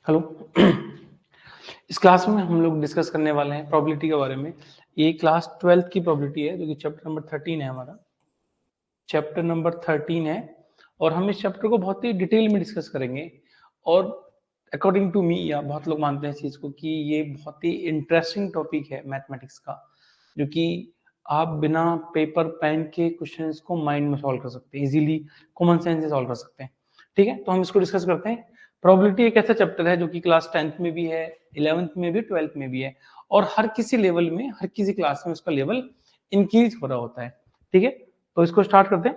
Hello. इस class में हम लोग डिस्कस करने वाले हैं प्रोबेबिलिटी के बारे में। ये क्लास 12th की प्रोबेबिलिटी है जो कि चैप्टर नंबर 13 है हमारा। चैप्टर नंबर 13 है और हम इस चैप्टर को बहुत ही डिटेल में डिस्कस करेंगे। और अकॉर्डिंग टू मी, या बहुत लोग मानते हैं इस चीज को कि ये बहुत ही इंटरेस्टिंग टॉपिक है मैथमेटिक्स का, जो कि आप बिना पेपर पेन के क्वेश्चंस को माइंड में सॉल्व कर सकते हैं, इजीली कॉमन सेंस से सॉल्व कर सकते हैं। ठीक है, तो हम इसको डिस्कस करते हैं। प्रोबेबिलिटी एक ऐसा चैप्टर है जो कि क्लास 10th में भी है, 11th में भी, 12th में भी है, और हर किसी लेवल में, हर किसी क्लास में उसका लेवल इंक्रीज हो रहा होता है। ठीक है, तो इसको स्टार्ट करते हैं।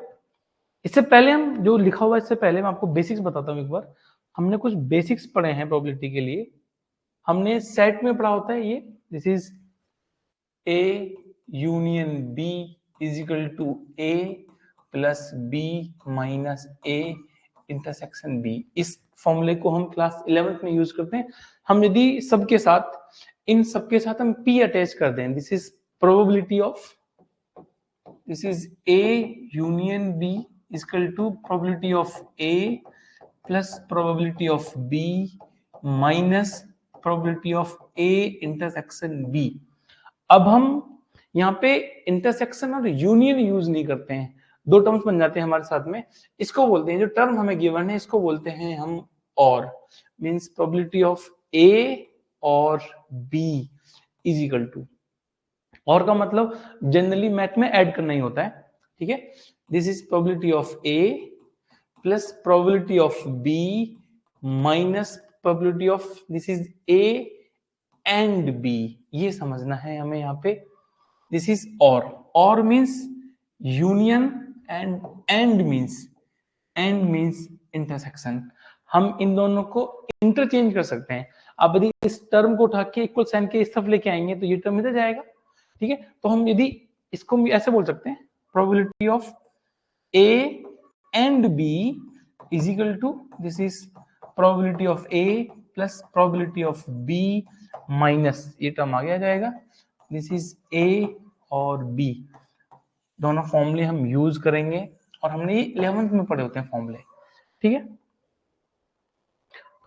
इससे पहले हम जो लिखा हुआ है, इससे पहले मैं आपको बेसिक्स बताता हूँ एक बार। हमने कुछ बेसिक्स पढ़े हैं प्रोबेबिलिटी के लिए। हमने सेट में पढ़ा होता है ये, this is A union B is equal to A plus B minus A intersection B. इस फॉर्मूले को हम क्लास 11th में यूज करते हैं। हम यदि सबके साथ, इन सबके साथ हम p अटैच कर दें, this is probability of, this is A union B is equal to probability of A plus probability of B minus probability of A intersection B। अब हम यहाँ पे इंटरसेक्शन और यूनियन यूज नहीं करते हैं, दो टर्म्स बन जाते हैं हमारे साथ में। इसको बोलते हैं, जो टर्म हमें गिवन है इसको बोलते हैं हम और, मींस प्रोबेबिलिटी ऑफ A और B इज इक्वल टू, और का मतलब जनरली मैथ में ऐड करना ही होता है। ठीक है, this is probability of A plus probability of B minus probability of, this is A and B. ये समझना है हमें यहाँ पे। दिस इज और means union and means intersection. हम इन दोनों को इंटरचेंज कर सकते हैं। अब यदि इस टर्म को उठा के इक्वल साइन के इस तरफ लेके आएंगे तो ये टर्म इधर जाएगा। ठीक है, तो हम यदि इसको भी ऐसे बोल सकते हैं, probability of A and B is equal to, this is probability of A plus probability of B minus, ये टर्म आगे आ जाएगा, दिस इज ए और बी। दोनों फॉर्मूले हम यूज करेंगे और हमने ये 11th में पढ़े होते हैं फॉर्मूले। ठीक है,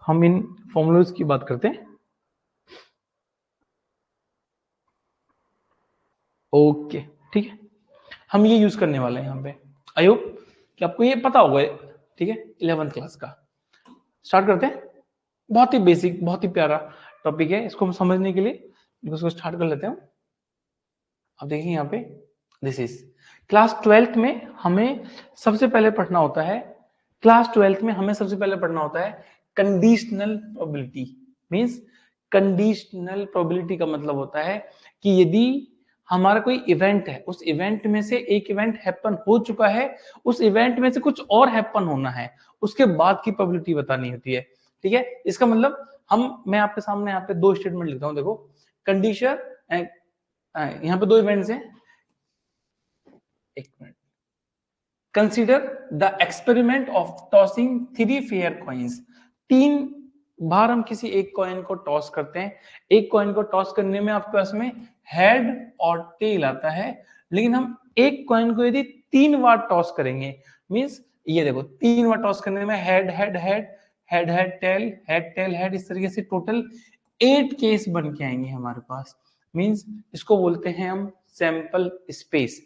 हम इन फॉर्मूलोज की बात करते हैं। ओके, ठीक है, हम ये यूज करने वाले हैं यहाँ पे। आई होप कि आपको ये पता होगा। ठीक है, 11th क्लास का स्टार्ट करते हैं। बहुत ही बेसिक, बहुत ही प्यारा टॉपिक है, इसको हम समझने के लिए इसको स्टार्ट कर लेते हैं। अब देखिए यहाँ पे, दिस इज क्लास 12th में हमें सबसे पहले पढ़ना होता है, क्लास 12th में हमें सबसे पहले पढ़ना होता है conditional probability. Means conditional probability का मतलब होता है कि यदि हमारा कोई इवेंट है, उस इवेंट में से एक इवेंट हैपन हो चुका है, उस इवेंट में से कुछ और हैपन होना है, उसके बाद की प्रोबेबिलिटी बतानी होती है। ठीक है, इसका मतलब मैं आपके सामने यहाँ पे दो स्टेटमेंट लिखता हूँ। देखो, कंडीशन, यहाँ पे दो इवेंट्स हैं, एक minute. Consider the experiment of tossing 3 fair coins. 3 बार हम किसी एक कॉइन को टॉस करते हैं। एक कॉइन को टॉस करने में आपके पास में हेड और टेल आता है, लेकिन हम एक कॉइन को यदि 3 बार टॉस करेंगे, मींस ये देखो 3 बार टॉस करने में head head head head head tail head, इस तरीके से टोटल 8 केस बन के आएंगे हमारे पास। मींस इसको बोलते हैं हम सैंपल स्पेस।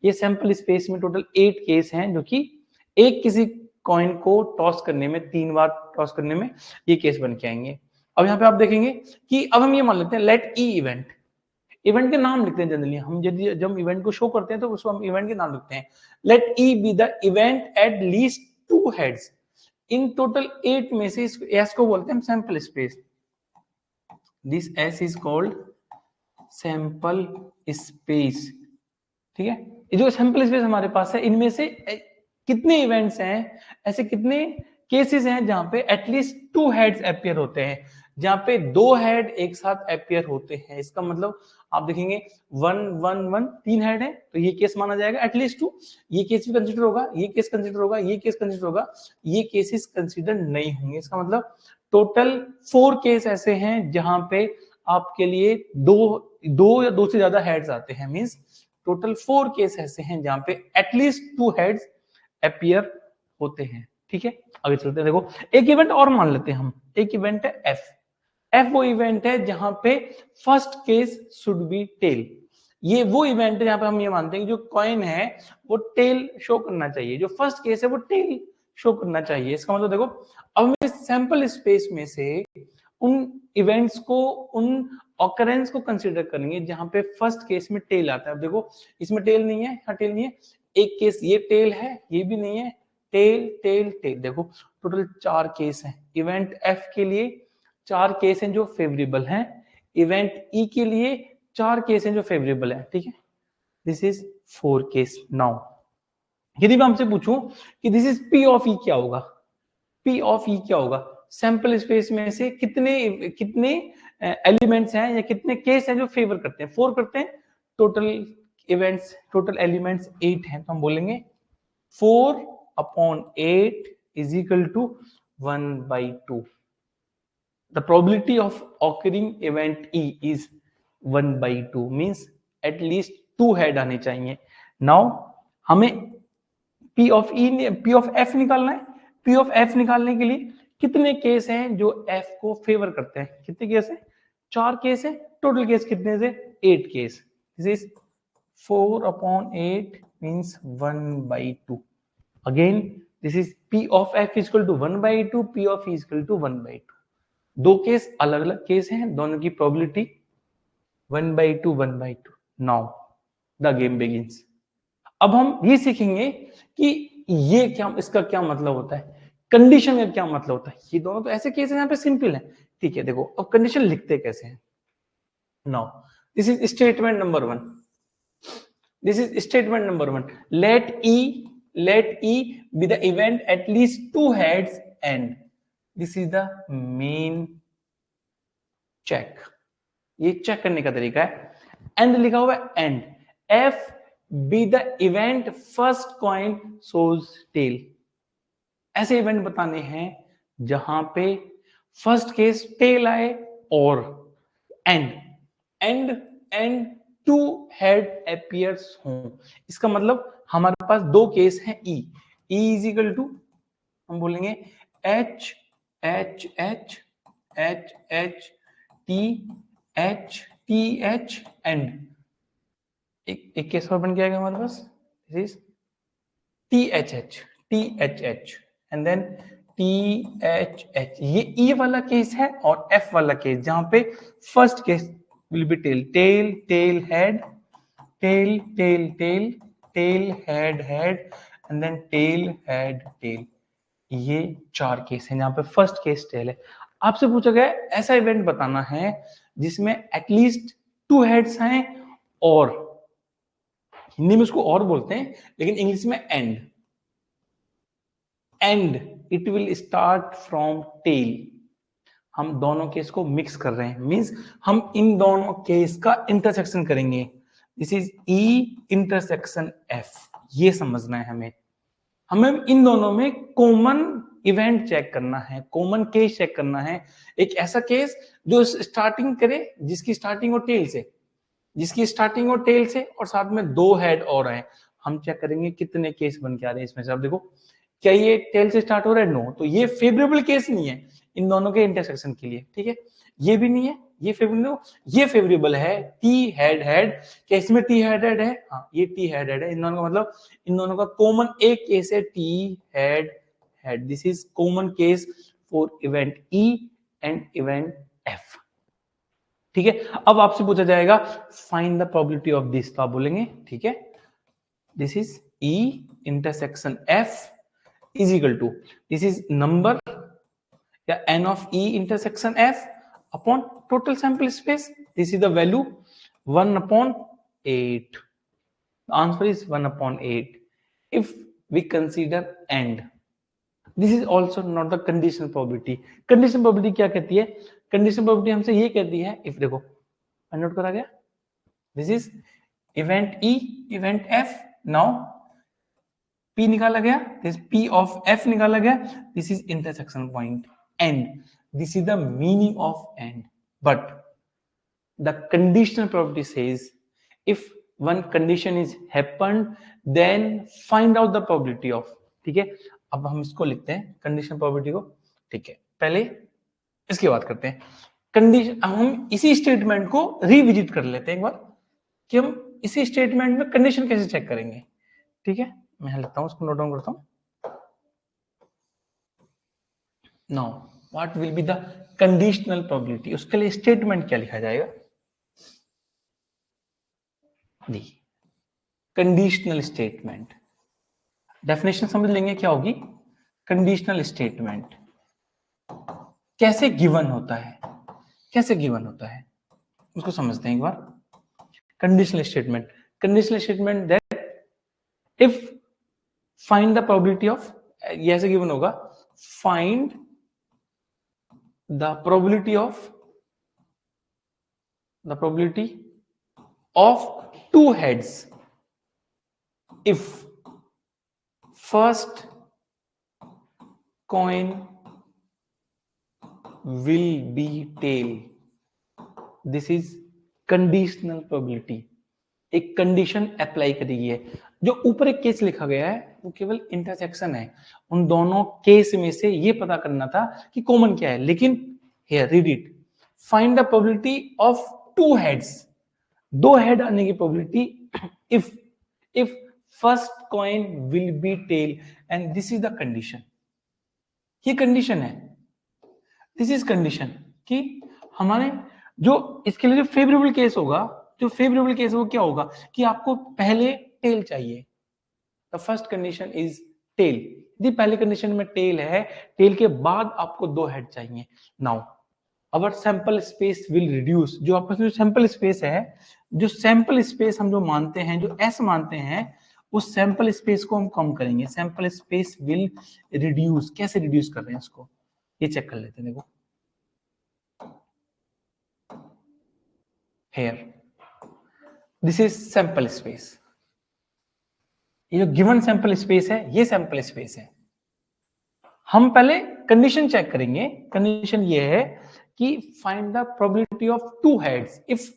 ये सैंपल स्पेस में टोटल 8 केस हैं, जो कि एक किसी कॉइन को टॉस करने में, 3 बार टॉस करने में ये केस बन के आएंगे। अब यहाँ पे आप देखेंगे कि अब हम ये मान लेते हैं लेट ई इवेंट। इवेंट के नाम लिखते हैं जनरली हम, जब इवेंट को शो करते हैं तो उसको हम इवेंट के नाम लिखते हैं। Let E be the event at least 2 heads. इन टोटल 8 में से इसको एस को बोलते हैं sample space. This S is called sample space. ठीक है, ये जो सैंपल स्पेस हमारे पास है, इनमें से कितने इवेंट्स हैं, ऐसे कितने केसेस हैं जहां पे एटलीस्ट 2 हेड्स अपीयर होते हैं, जहां पे 2 हेड एक साथ अपीयर होते हैं। इसका मतलब आप देखेंगे 1 1 1 3 हेड है, तो ये केस माना जाएगा एटलीस्ट 2। ये केस भी कंसीडर होगा, ये केस कंसीडर होगा, ये केस कंसीडर होगा, ये केसेस कंसीडर नहीं होंगे। इसका मतलब टोटल 4 केस ऐसे हैं जहां पे आपके लिए दो या दो से ज्यादा हेड्स आते हैं। मींस टोटल 4 केस ऐसे हैं जहां पे एटलीस्ट 2 हेड्स अपीयर होते हैं। ठीक है, आगे चलते हैं। देखो एक इवेंट और मान लेते हैं हम, एक इवेंट है एफ। एफ वो इवेंट है जहां पे first case should be tail. ये वो इवेंट है जहां पे हम ये मानते हैं कि जो कॉइन है वो टेल शो करना चाहिए, जो फर्स्ट केस है वो टेल शो करना चाहिए। इसका मतलब देखो, अब हम इस सैंपल स्पेस में से उन इवेंट्स को, उन ऑकरेंस को कंसीडर करेंगे जहां पे फर्स्ट केस में टेल आता है। अब देखो इसमें टेल नहीं है, यहाँ टेल नहीं है, एक केस ये टेल है, ये भी नहीं है, टेल टेल टेल। देखो टोटल 4 केस हैं इवेंट एफ के लिए, 4 केस हैं जो फेवरेबल हैं। इवेंट ई के लिए 4 केस हैं जो फेवरेबल हैं, ठीक है। This is 4 case. नाउ यदि मैं हमसे पूछूं कि दिस इज पी ऑफ ई क्या होगा, पी ऑफ ई क्या होगा, सैंपल स्पेस में से कितने कितने एलिमेंट्स हैं या कितने केस हैं जो फेवर करते हैं, 4 करते हैं। टोटल इवेंट्स, टोटल एलिमेंट्स 8 हैं, तो हम बोलेंगे 4/8 is equal to 1/2. The probability of occurring event E is 1/2, means at least 2 head आने चाहिए। नाउ हमें P of F निकालना है। P of F निकालने के लिए कितने केस हैं जो F को फेवर करते हैं, कितने केस हैं, 4 केस है। टोटल केस कितने से, 8 case. This is 4/8 means 1/2. Again this is P of F is equal to 1/2, P of E is equal to 1/2. दो केस अलग अलग केस हैं, दोनों की probability 1/2 1/2। Now the game begins. अब हम ये सीखेंगे कि ये क्या, इसका क्या मतलब होता है, कंडीशन का क्या मतलब होता है। ये दोनों तो ऐसे केस हैं यहाँ पे सिंपल है, ठीक है। देखो अब कंडीशन लिखते कैसे हैं। Now this is statement number 1, this is statement number 1, let E be the event at least 2 heads and this is the main check। ये चेक करने का तरीका है। एंड लिखा हुआ है and F be the event first coin shows tail। ऐसे event बताने हैं जहां पे फर्स्ट केस टेल आए और and and and 2 head appears हों। इसका मतलब हमारे पास 2 केस हैं ई इज इक्वल टू, हम बोलेंगे H H H H H T H T H and एक केस और बन के आएगा हमारे पास, this is T H H and then T H H. ये ई वाला केस है और एफ वाला केस जहां पे first case will be tail tail tail head tail tail tail tail head head and then tail head tail. ये 4 case हैं जहां पे फर्स्ट केस टेल है। आपसे पूछा गया ऐसा इवेंट बताना है जिसमें एटलीस्ट 2 हेड्स हैं और हिंदी में उसको और बोलते हैं लेकिन इंग्लिश में and it will start from tail. हम दोनों केस को मिक्स कर रहे हैं, मींस हम इन दोनों केस का इंटरसेक्शन करेंगे। This is E intersection F. ये समझना है हमें, हमें इन दोनों में कॉमन इवेंट चेक करना है, कॉमन केस चेक करना है। एक ऐसा केस जो स्टार्टिंग करे, जिसकी स्टार्टिंग हो टेल से, जिसकी स्टार्टिंग हो टेल से और साथ में 2 हेड और हैं। हम चेक करेंगे कितने केस बन के आ रहे हैं इसमें से। अब देखो क्या ये टेल से स्टार्ट हो रहा है, नो, तो ये फेवरेबल केस नहीं है इन दोनों के इंटरसेक्शन के लिए, ठीक है। ये भी नहीं है, ये फेवरेबल, ये फेवरेबल है टी हेड हेड। क्या इसमें टी हेड हेड है, हाँ ये टी हेड हेड है। इन दोनों का मतलब इन दोनों का कॉमन एक केस है T head head. This is common case for event E and event F, ठीक है। अब आपसे पूछा जाएगा find the probability of this, तो आप बोलेंगे ठीक है, this is E intersection F is equal to, this is number या n of e intersection f upon total sample space, this is the value 1/8। the answer is 1/8 if we consider and this is also not the conditional probability। conditional probability क्या कहती है, conditional probability हमसे ये कहती है, if देखो note करा गया, this is event e event f। now P निकाला गया, दिस P of F निकाला गया, this is intersection point and this is the meaning of and. But the conditional probability says if one condition is happened then find out the probability of, ठीक है। अब हम इसको लिखते हैं conditional probability को, ठीक है। पहले इसकी बात करते हैं कंडीशन, हम इसी स्टेटमेंट को रिविजिट कर लेते हैं एक बार कि हम इसी स्टेटमेंट में कंडीशन कैसे चेक करेंगे, ठीक है। मैं लिखता हूं, उसको नोट डाउन करता हूं। Now what will be the conditional probability, उसके लिए स्टेटमेंट क्या लिखा जाएगा, दी कंडीशनल स्टेटमेंट। डेफिनेशन समझ लेंगे क्या होगी। कंडीशनल स्टेटमेंट कैसे गिवन होता है, कैसे गिवन होता है उसको समझते हैं एक बार। Conditional statement that if find the probability of, ये ऐसे गिवन होगा, find the probability of two heads if first coin will be tail, this is conditional probability। एक कंडीशन अप्लाई करी गई है। जो ऊपर एक केस लिखा गया है वो केवल इंटरसेक्शन है, उन दोनों केस में से ये पता करना था कि कॉमन क्या है। लेकिन here read it, find the probability of two heads, दो हेड आने की probability if first coin will be tail and this is the condition। ये कंडीशन है, दिस इज कंडीशन कि हमारे जो इसके लिए जो फेवरेबल केस होगा, जो फेवरेबल केस वो क्या होगा कि आपको पहले टेल चाहिए। The first condition is tail, यदि पहले कंडीशन में टेल है, टेल के बाद आपको दो हेड चाहिए। Now our sample space will reduce, जो आपका जो सैंपल स्पेस है, जो सैंपल स्पेस हम जो मानते हैं, जो एस मानते हैं, उस सैंपल स्पेस को हम कम करेंगे। सैंपल स्पेस विल रिड्यूस, कैसे रिड्यूस कर रहे हैं उसको ये चेक कर लेते हैं। देखो here this is sample space, ये जो गिवन सैंपल स्पेस है ये सैंपल स्पेस है। हम पहले कंडीशन चेक करेंगे। कंडीशन ये है कि find the probability of two heads if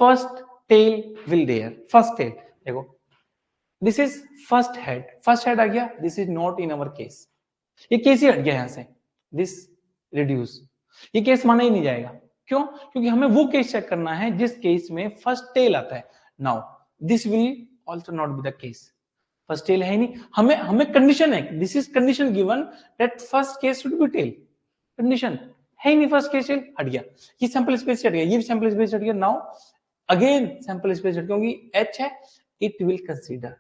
first tail will there, first tail, देखो दिस इज फर्स्ट हेड आ गया, this is not in our case, ये केस ही हट गया यहां से, दिस रिड्यूस, ये केस माना ही नहीं जाएगा। क्यों? क्योंकि हमें वो केस चेक करना है जिस केस में फर्स्ट टेल आता है। Now this will also not be the case, first tail है ही नहीं। हमें कंडीशन है, this is condition given that first case should be tail, condition है ही नहीं, फर्स्ट केस टेल हट गया, ये सैंपल स्पेस हट गया, ये भी सैंपल स्पेस हट गया। नाउ अगेन सैंपल स्पेस हट, क्योंकि एच है, it will consider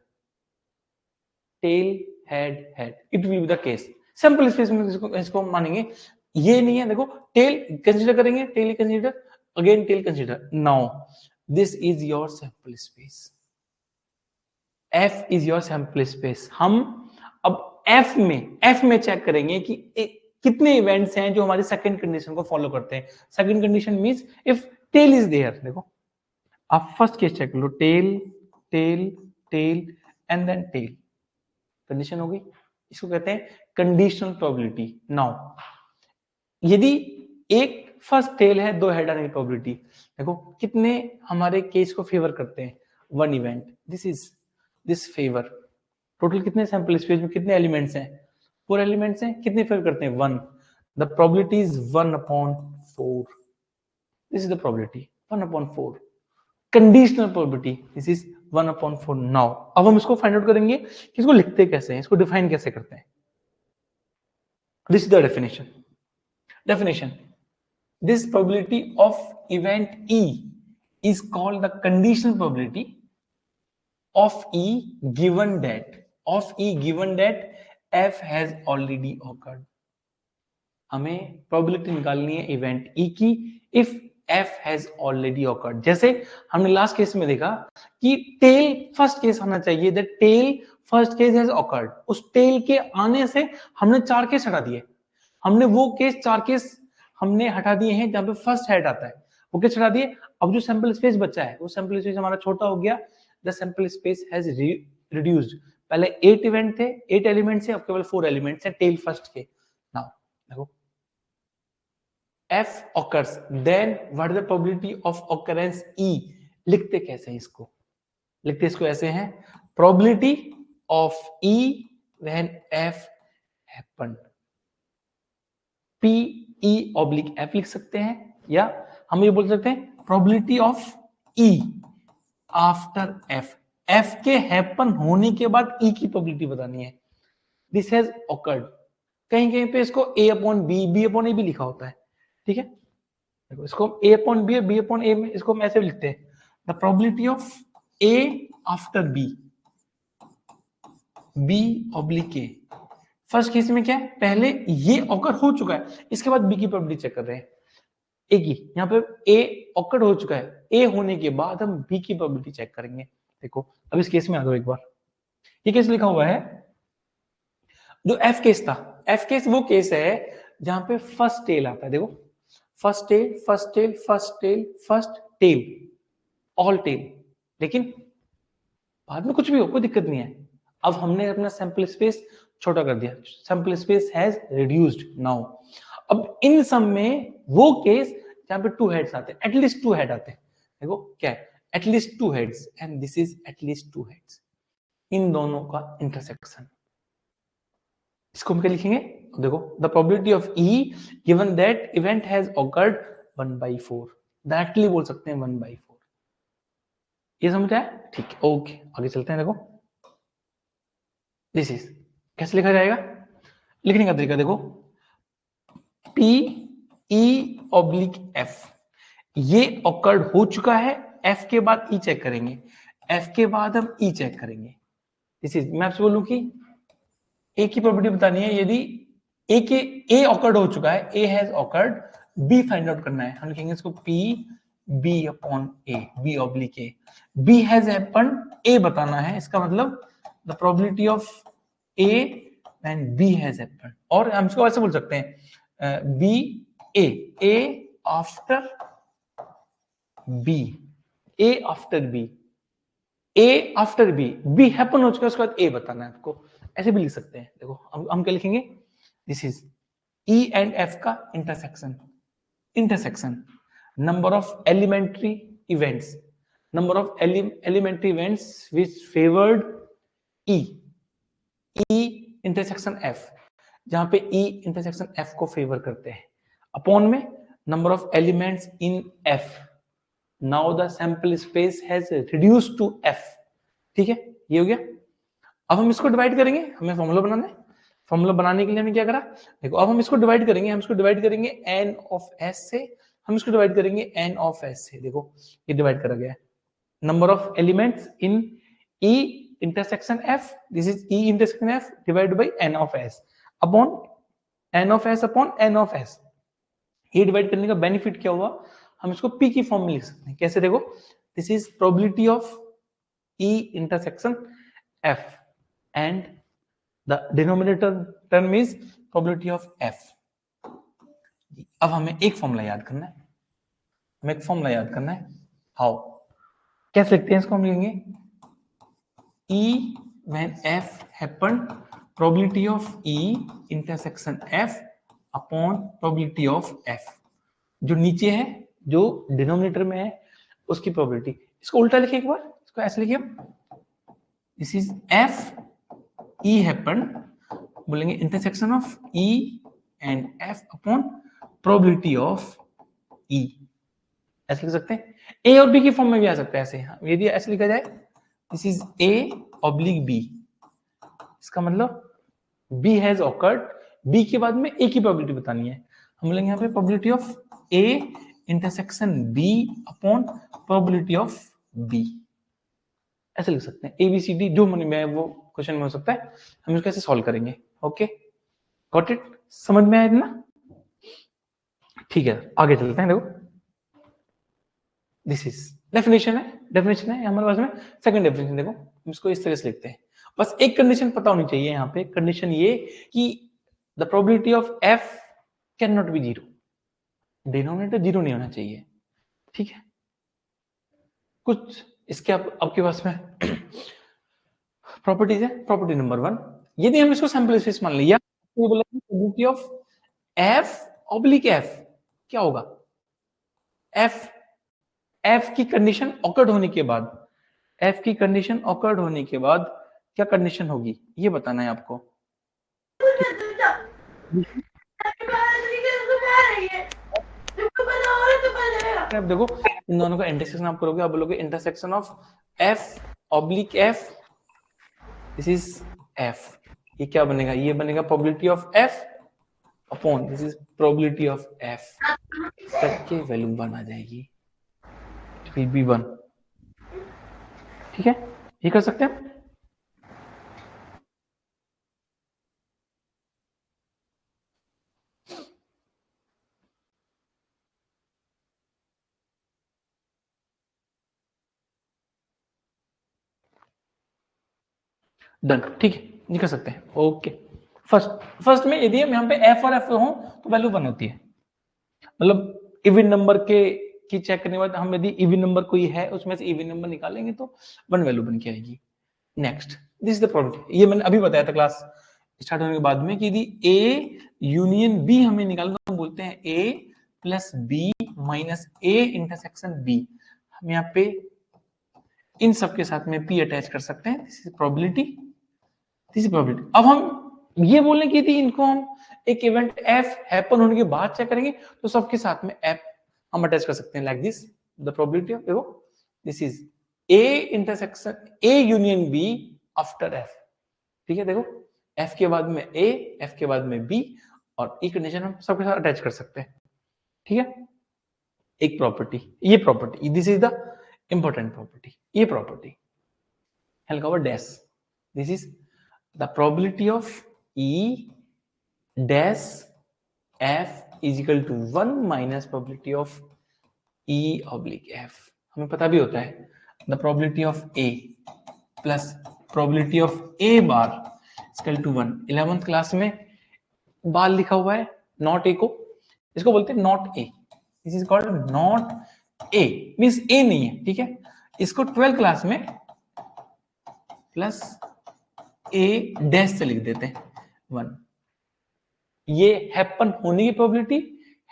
tail head, it will be the case. Sample space में इसको मानेंगे, ये नहीं है। देखो टेल कंसीडर करेंगे, tail consider, again tail consider. Now this is your sample space, F is your sample space. हम अब एफ में चेक करेंगे कि कितने इवेंट्स हैं जो हमारी सेकंड कंडीशन को फॉलो करते हैं। Second condition means if tail is there, देखो आप फर्स्ट केस चेक कर लो, tail tail tail and then tail, condition हो गई, इसको कहते हैं कंडीशनल प्रोबेबिलिटी। नाउ यदि एक फर्स्ट टेल है, दो हेड आने की प्रोबेबिलिटी, देखो कितने हमारे केस को फेवर करते हैं, one event, this is this favour. Total कितने सैंपल स्पेस में कितने एलिमेंट्स हैं, 4 एलिमेंट्स हैं, कितने फेवर करते हैं, 1। The probability is 1/4, this is the probability 1/4, conditional probability this is 1/4। Now अब हम इसको फाइंड आउट करेंगे कि इसको लिखते कैसे हैं, इसको डिफाइन कैसे करते हैं। This is the definition, this probability of event E is called the conditional probability of E given that F has already occurred। हमें प्रोबेबिलिटी निकालनी है इवेंट E की if F has already occurred। जैसे हमने last case में देखा कि tell first case आना चाहिए, that tail first case has occurred। उस टेल के आने से हमने 4 केस हटा दिए, हमने वो केस 4 केस हमने हटा दिए हैं जहां पे फर्स्ट हेड आता है, वो केस हटा दिए। अब जो सैंपल स्पेस बचा है वो सैंपल स्पेस हमारा छोटा हो गया, the sample space has reduced. पहले 8 इवेंट थे, 8 एलिमेंट्स है, अब केवल 4 एलिमेंट्स हैं टेल फर्स्ट के। नाउ देखो F occurs, then what is the probability of occurrence E? लिखते कैसे इसको, लिखते इसको ऐसे हैं, probability of E when F happen, PE/F लिख सकते हैं, या हम ये बोल सकते हैं probability of E after F, F के हैपन होने के बाद E की प्रोबेबिलिटी बतानी है। दिस हैज ऑकर्ड, कहीं कहीं पे इसको A/B भी लिखा होता है, ठीक है। देखो इसको A/B और B/A में इसको हम ऐसे भी लिखते हैं, the probability of A after B/A। First case में क्या है, पहले ये ऑकर हो चुका है, इसके बाद बी की प्रोबेबिलिटी चेक कर रहे हैं। ए की, यहाँ पे ए ऑकर हो चुका है, ए होने के बाद हम बी की प्रोबेबिलिटी चेक करेंगे। देखो अब इस केस में आ जाओ एक बार, ये केस लिखा हुआ है, जो एफ केस था, एफ केस वो केस है जहां पे फर्स्ट टेल आता है। देखो first tail, first tail, first tail, first tail, all tail, लेकिन बाद में कुछ भी हो कोई दिक्कत नहीं है। अब हमने अपना सैंपल स्पेस छोटा कर दिया, sample space has reduced now. अब इन सब में वो केस जहां पे टू हेड्स आते हैं, एटलीस्ट टू हेड आते हैं। देखो क्या है, at least two heads, and this is at least two heads, इन दोनों का इंटरसेक्शन। इसको हम क्या लिखेंगे, देखो the probability of E given that event has occurred 1/4, directly बोल सकते हैं 1/4। ये समझ आया, ठीक है, ओके आगे चलते हैं। देखो दिस इज कैसे लिखा जाएगा, लिखने का तरीका देखो, PE/F, ये ऑकर्ड हो चुका है, F के बाद E चेक करेंगे, F के बाद हम E चेक करेंगे। दिस इज, मैं आपसे बोलूं कि A की प्रोबेबिलिटी बतानी है, यदि A ऑकर्ड हो चुका है, A has awkward, B find out करना है, हम लिखेंगे इसको B/A, B/A, B has happened, A बताना है, इसका मतलब the probability of A and B has happened. और हम इसको ऐसे बोल सकते हैं B/A, A after B, A after B, A after B, B happen हो चुका है, उसके बाद A बताना है आपको, ऐसे भी लिख सकते हैं। देखो हम क्या लिखेंगे, this is E and F का intersection, intersection number of elementary events, number of elementary events which favoured E intersection F, जहां पे E इंटरसेक्शन F को फेवर करते हैं, अपॉन में number of elements in F, now the sample space has reduced to F, ठीक है, ये हो गया। अब हम इसको डिवाइड करेंगे, हमें फॉर्मूला बनाना है, फॉर्मूला बनाने के लिए हमने क्या करा, देखो अब हम इसको डिवाइड करेंगे, हम इसको डिवाइड करेंगे n ऑफ s से, हम इसको डिवाइड करेंगे n ऑफ s से। देखो ये डिवाइड करा गया है, number of elements in E intersection F, this is E intersection F divide by n of s upon n of s upon n of s। ये डिवाइड करने का बेनिफिट क्या हुआ, हम इसको P की फॉर्म में लिख सकते हैं, कैसे देखो, this is probability of E intersection F and the denominator term is probability of F। अब हमें एक फॉर्मूला याद करना है, हमें एक फॉर्मूला याद करना है, हाउ, कैसे लिखते हैं इसको, हम लिखेंगे E when F happened, probability of E intersection F upon probability of F, जो नीचे है, जो डिनोमिनेटर में है, उसकी प्रोबेबिलिटी। इसको उल्टा लिखिए एक बार, इसको ऐसे लिखिए, this is F E happened, बोलेंगे intersection of E and F upon probability of E, ऐसे लिख सकते हैं। A और B की फॉर्म में भी आ सकता है ऐसे, यदि ऐसे लिखा जाए, दिस इज A/B, इसका मतलब B हैज ऑकर्ड, B के बाद में A की प्रोबेबिलिटी बतानी है, हम बोलेंगे यहाँ पे probability of A intersection B upon probability of B, ऐसे लिख सकते हैं। ABCD जो मन में है वो क्वेश्चन में हो सकता है, हम इसको कैसे सॉल्व करेंगे। ओके गॉट इट, समझ में आया ना, ठीक है आगे चलते हैं। देखो दिस इज डेफिनेशन है हमारे पास में, सेकंड डेफिनेशन देखो, हम इसको इस तरह से लिखते हैं, बस एक कंडीशन पता होनी चाहिए यहाँ पे, कंडीशन ये कि the probability of F can not be zero, denominator zero नहीं होना चाहिए, ठीक है। कुछ इसके आपके पास में प्रॉपर्टीज है, प्रॉपर्टी नंबर 1, यदि हम इसको सैंपल स्पेस मान लिया, तो बोला प्रोबेबिलिटी ऑफ F/F क्या होगा, F की कंडीशन ऑकर्ड होने के बाद, F की कंडीशन ऑकर्ड होने के बाद क्या कंडीशन होगी, ये बताना है आपको। अब देखो इन दोनों का इंटरसेक्शन आप करोगे, आप बोलोगे intersection of F oblique F, this is F, ये क्या बनेगा, ये बनेगा probability of F upon this is probability of F, करके वैल्यू 1 आ जाएगी, इट विल बी 1। ठीक है, ये कर सकते हैं। डन, ठीक है, ये कर सकते हैं। ओके, फर्स्ट में यदि हम यहाँ पे एफ और एफ हो तो वैल्यू 1 होती है, मतलब इवन नंबर के की चेक करने के बाद हम यदि इवन नंबर कोई है उसमें से इवन नंबर निकालेंगे तो 1 वैल्यू बन के आएगी। Next, this is the problem, ये मैंने अभी बताया था क्लास स्टार्ट होने के बाद में कि यदि ए यूनियन बी हमें निकालना, हम बोलते हैं A plus B minus A intersection B, हम यहाँ पे इन सब के साथ में पी अटैच कर सकते हैं, this is probability, this is probability. अब हम ये बोलने की थी इनको हम एक इवेंट एफ हैपन होने के बाद चेक करेंगे तो सबके साथ में एफ हम अटैच कर सकते हैं, like this the probability of, देखो this is A intersection A union B after F. ठीक है, देखो एफ के बाद में ए, एफ के बाद में बी, और ई कंडीशन हम सबके साथ अटैच कर सकते हैं। ठीक है, एक प्रॉपर्टी, ये property, this is the important property, ये प्रॉपर्टी हल्का हुआ dash, this is the probability of E dash F is equal to 1 minus probability of E oblique F. हमें पता भी होता है the probability of A plus probability of A bar equal to 1। 11th class में bar लिखा हुआ है not a को, इसको बोलते हैं not A, this is called not A, means A नहीं है। ठीक है, इसको 12th क्लास में प्लस ए डैश से लिख देते हैं 1। ये हैपन होने की प्रोबेबिलिटी,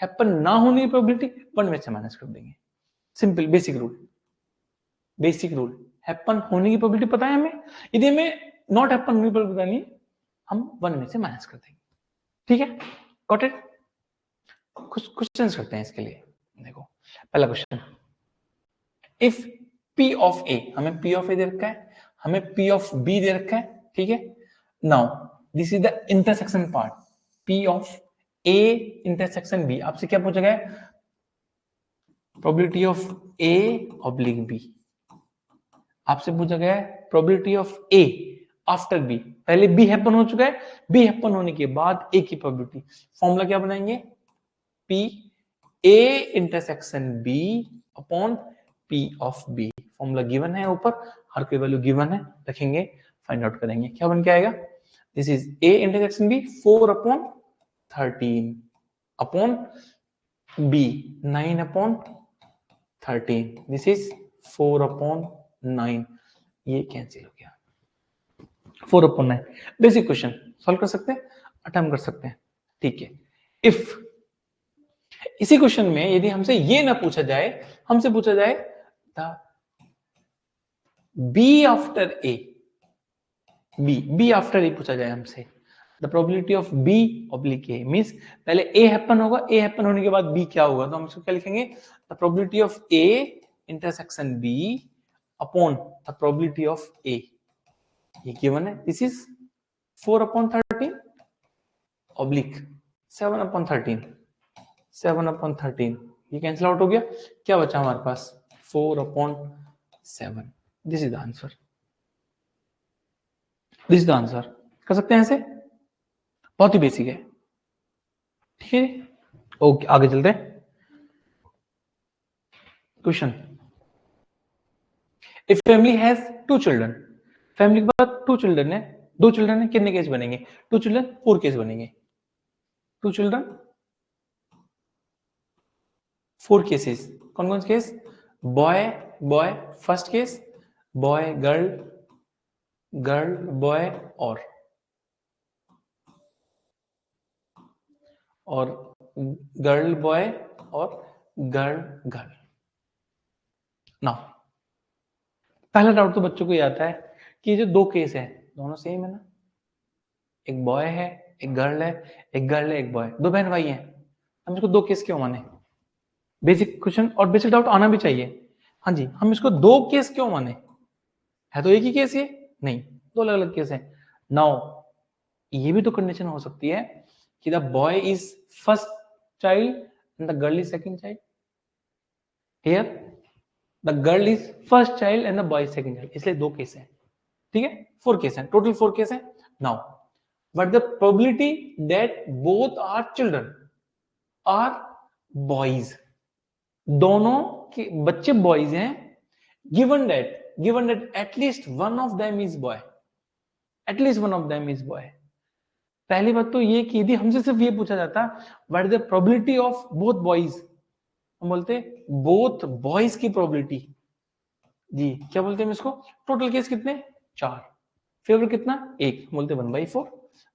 हैपन ना होने की प्रोबेबिलिटी 1 में से माइनस कर देंगे, simple basic rule, basic rule. Happen होने की प्रोबेबिलिटी पता है हमें, यदि हमें नॉट हैपन होने की प्रोबेबिलिटी पता नहीं, हम 1 में से माइनस कर देंगे। ठीक है, गॉट इट। कुछ क्वेश्चंस करते हैं इसके लिए। देखो पहला question, if P of A, हमें P ऑफ A दे रखा है, हमें P ऑफ B दे रखा है। ठीक है, now this is the intersection part, P of A intersection B, आपसे क्या पूछा गया है, probability of A oblique B, आपसे पूछा गया है probability of A after B, पहले B हैपन हो चुका है, B हैपन होने के बाद A की प्रोबेबिलिटी, फॉर्मूला क्या बनाएंगे, P A intersection B upon P of B, formula given है ऊपर, हर कोई वैल्यू गिवन है, रखेंगे फाइंड आउट करेंगे, क्या बन के आएगा, this is A intersection B 4 upon 13 upon B 9 upon 13, this is 4 upon 9, ये कैंसिल हो गया, 4 अपॉन 9। बेसिक क्वेश्चन सॉल्व कर सकते हैं, अटेम्प्ट कर सकते हैं। ठीक है, इफ इसी क्वेश्चन में यदि हमसे ये ना पूछा जाए, हमसे पूछा जाए the B after A, B after A पूछा जाए हमसे, the probability of B oblique A, means पहले ए हैपन होगा, ए हैपन होने के बाद बी क्या होगा, तो हम इसको क्या लिखेंगे, the probability of A intersection B upon the probability of A, ये गिवन है, this is 4 upon 13 oblique 7 upon 13, 7 upon 13, ये कैंसिल आउट हो गया, क्या बचा हमारे पास 4 upon 7, this is the answer, this is the answer. कर सकते हैं ऐसे, बहुत ही बेसिक है। ठीक है, ओके आगे चलते हैं। Question, if family has 2 children, family के पास 2 चिल्ड्रन है, 2 चिल्ड्रन है, कितने केस बनेंगे, 2 चिल्ड्रन 4 केस बनेंगे, 2 चिल्ड्रन 4 केसेस, कौन कौन से case, boy boy first case, boy girl girl boy, और गर्ल बॉय और गर्ल गर्ल। नाउ पहला डाउट तो बच्चों को ये आता है कि ये जो 2 केस है दोनों सेम है ना, एक बॉय है एक गर्ल है, एक गर्ल है, एक बॉय, दो बहन भाई हैं, हम इसको दो केस क्यों माने? बेसिक क्वेश्चन और बेसिक डाउट आना भी चाहिए। हाँ जी, हम इसको दो केस क्यों माने? है तो एक ही केस ये, नहीं, दो अलग अलग केस है। नाउ ये भी तो कंडीशन हो सकती है कि the boy is first child and the girl is second child. Here the girl is first child and the boy is second child, इसलिए दो केस है। ठीक है, 4 केस है, टोटल 4 केस है। Now but the probability that both are children are boys, दोनों के बच्चे बॉयज हैं, given that at least one of them is boy, at least one of them is boy. पहली बात तो ये कि यदि हमसे सिर्फ ये पूछा जाता what is the probability of both boys, हम बोलते बोथ बॉयज की प्रोबेबिलिटी जी, क्या बोलते हैं इसको? टोटल केस कितने? 4, फेवर कितना? 1, बोलते 1/4,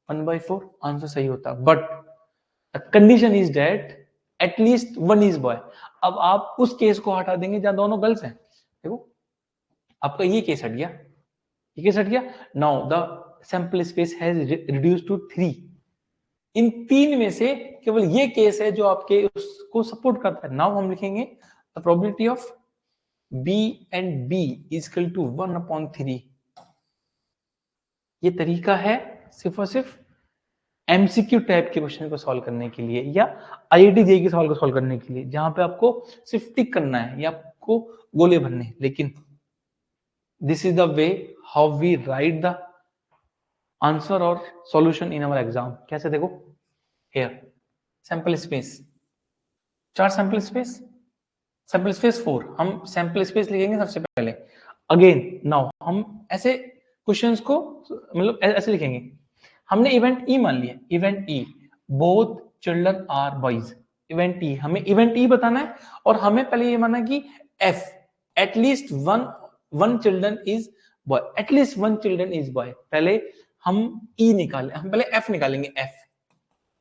1/4 आंसर सही होता। But the condition is that at least one is boy. अब आप उस केस को हटा देंगे जहां दोनों गर्ल्स हैं। देखो आपका ये केस हट गया, ये केस हट गया। Now the sample space has reduced to 3। इन 3 में से केवल ये केस है जो आपके उसको सपोर्ट करता है। नाउ हम लिखेंगे the probability of B and B is equal to 1/3। ये तरीका है सिर्फ और सिर्फ एमसीक्यू टाइप के क्वेश्चन को सॉल्व करने के लिए या आईआईटी जेईई के सवाल को सॉल्व करने के लिए, जहां पे आपको सिर्फ टिक करना है या आपको गोले भरने। लेकिन this is the way how we write the answer और सॉल्यूशन इन आवर एग्जाम। कैसे? देखो here sample space 4 sample space, sample space 4, हम सैंपल स्पेस लिखेंगे सबसे पहले। अगेन नाउ हम ऐसे क्वेश्चंस को मतलब ऐसे लिखेंगे। हमने इवेंट ई मान लिया, event E both children are boys, event E, हमें इवेंट ई बताना है और हमें पहले ये माना कि F at least one children is boy, at least one children is boy. पहले हम ई निकाले, हम पहले एफ निकालेंगे,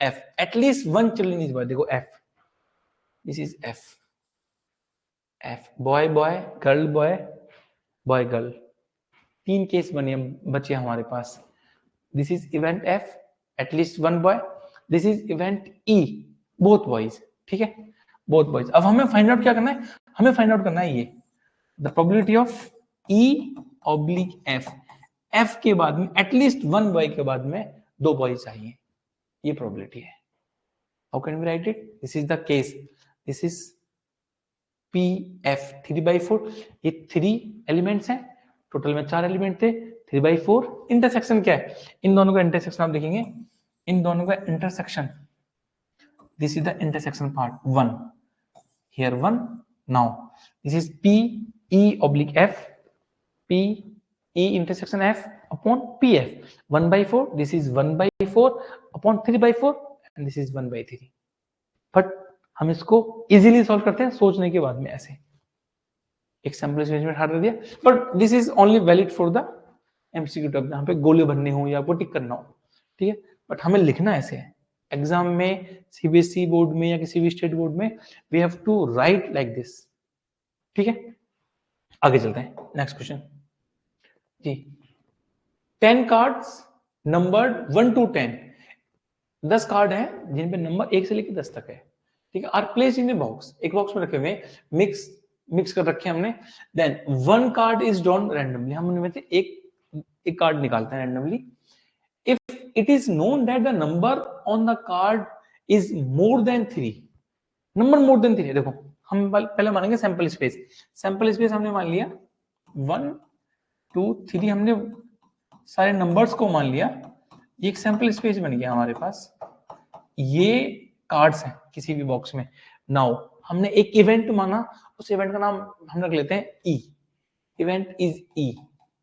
F at least one children is boy. देखो F, this is F boy boy girl boy boy girl, 3 case बने बचे हमारे पास। This is event F at least one boy, this is event E both boys. ठीक है, both boys. अब हमें find out क्या करना है? हमें फाइंड आउट करना है ये the probability of E oblique F, F के बाद में एटलीस्ट वन बॉय के बाद में 2 बॉयज चाहिए, ये प्रोबेबिलिटी है। How can we write it? This is the case, this is P F 3/4। ये 3 एलिमेंट्स हैं, टोटल में 4 एलिमेंट थे, 3/4। इंटरसेक्शन क्या है? इन दोनों का इंटरसेक्शन आप देखेंगे, इन दोनों का intersection, this is the intersection part 1, here 1। Now this is P E oblique F, P E intersection F upon P F 1/4। This is 1/4 upon 3/4 and this is 1/3। But हम इसको इजीली सॉल्व करते हैं सोचने के बाद में, ऐसे एक सैंपल स्पेस में हटा दिया। But this is only valid for the MCQ type, जहां पे गोले भरने हो या आपको टिक करना हो। ठीक है, बट हमें लिखना ऐसे है एग्जाम में, सीबीएसई बोर्ड में या किसी भी स्टेट बोर्ड में, we have to write like this. ठीक है, आगे चलते हैं। नेक्स्ट क्वेश्चन जी, 10 कार्ड्स नंबर्ड 1 to 10, 10 कार्ड है जिन पे नंबर 1 से लेकर 10 तक है। ठीक है, are placed in a box, एक बॉक्स में रखे हुए, मिक्स कर रखे हमने। Then 1 card is drawn randomly, हम उनमें से एक कार्ड निकालते हैं randomly. If it is known that the number on the card is more than 3, number more than 3 है। देखो हम पहले मानेंगे सैंपल स्पेस, सैंपल स्पेस हमने मान लिया 1 2 3, हमने सारे नंबर्स को मान लिया, ये एक सैंपल स्पेस बन गया हमारे पास। ये कार्ड्स हैं किसी भी बॉक्स में। नाउ हमने एक इवेंट माना, उस इवेंट का नाम हम रख लेते हैं E, event is E,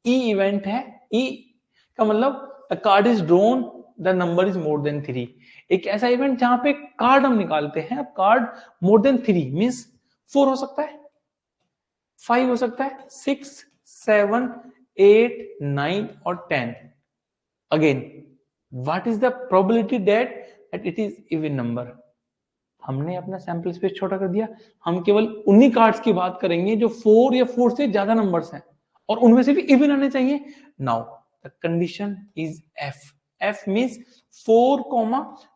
E event है। ई का मतलब the card is drawn the number is more than 3, एक ऐसा इवेंट जहां पे कार्ड हम निकालते हैं, कार्ड मोर देन 3 मींस 4 हो सकता है, 5 हो सकता है, 6 7 8 9 और 10। Again what is the probability that it is even number? हमने अपना सैंपल स्पेस छोटा कर दिया, हम केवल उन्हीं कार्ड्स की बात करेंगे जो 4 या 4 से ज्यादा नंबर्स हैं और उनमें से भी इवन आने चाहिए। Now the condition is F f means 4,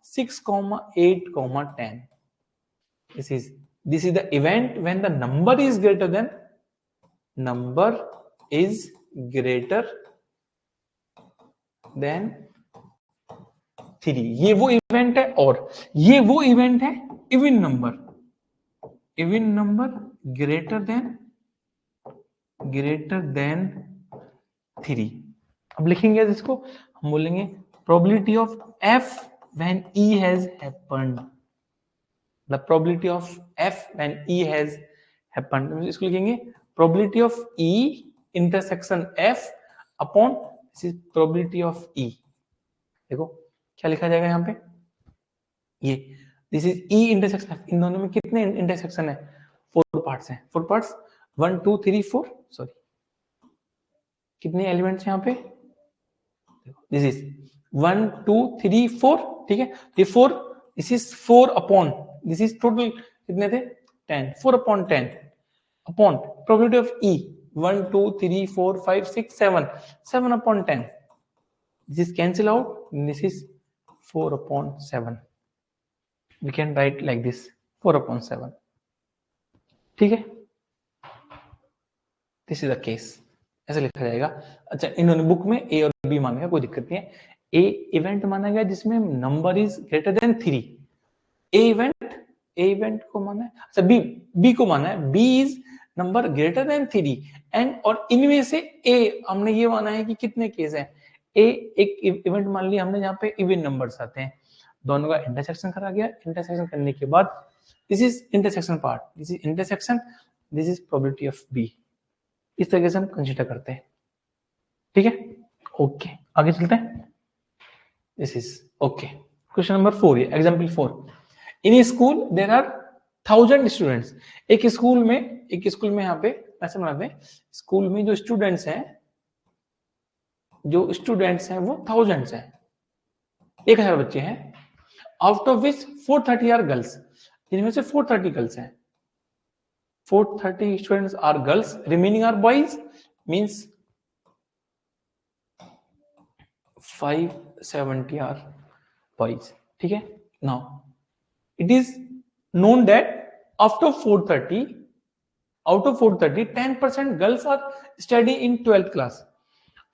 6, 8, 10. This is the event when the number is greater than 3. ये वो इवेंट है, और ये वो इवेंट है इवन नंबर ग्रेटर देन 3. अब लिखेंगे इसको, हम बोलेंगे probability of f when e has happened. The probability of f when e has happened, इसको लिखेंगे probability of e intersection f upon this is probability of e. देखो क्या लिखा जाएगा यहाँ पे, ये this is e intersection f. इन दोनों में कितने इंटरसेक्शन है? 4 पार्ट्स हैं. 4 पार्ट्स 1 2 3 4, सॉरी कितने एलिमेंट्स यहाँ पे? This is 1 2 3 4. ठीक है, ये 4, this is 4 upon, this is total कितने थे? 10. 4 upon 10 upon probability of e 1 2 3 4 5 6 7, 7 upon 10. This is cancel out, this is 4 upon 7. We can write like this 4 upon 7. ठीक है, दिस इज द केस, ऐसे लिखा जाएगा. अच्छा, इन्होंने बुक में ए और बी माना गया, कोई दिक्कत नहीं है. ए इवेंट माना गया जिसमें number is greater than 3. A event को माना है. अच्छा, बी को माना है B is number greater than 3 and, और इनमें से ए हमने ये माना है कि कितने केस हैं. ए एक इवेंट मान लिया हमने, यहाँ पे इवन नंबर्स आते हैं, दोनों का इंटरसेक्शन करा गया. इंटरसेक्शन करने के बाद this is intersection part, this is intersection, this is probability of B. इस तरीके से हम कंसीडर करते हैं. ठीक है, ओके, आगे चलते हैं. This is okay. Question number 4, example 4. In a school there are 1000 students. एक स्कूल में यहाँ पे ऐसे बनाते हैं, स्कूल में जो स्टूडेंट्स हैं वो 1000 हैं, 1000 बच्चे हैं. Out of which 430 are girls. इनमें से 430 गर्ल्स हैं. 430 students are girls, remaining are boys, means 570 are boys. ठीक है, now it is known that out of 430 10% girls are study in 12th class.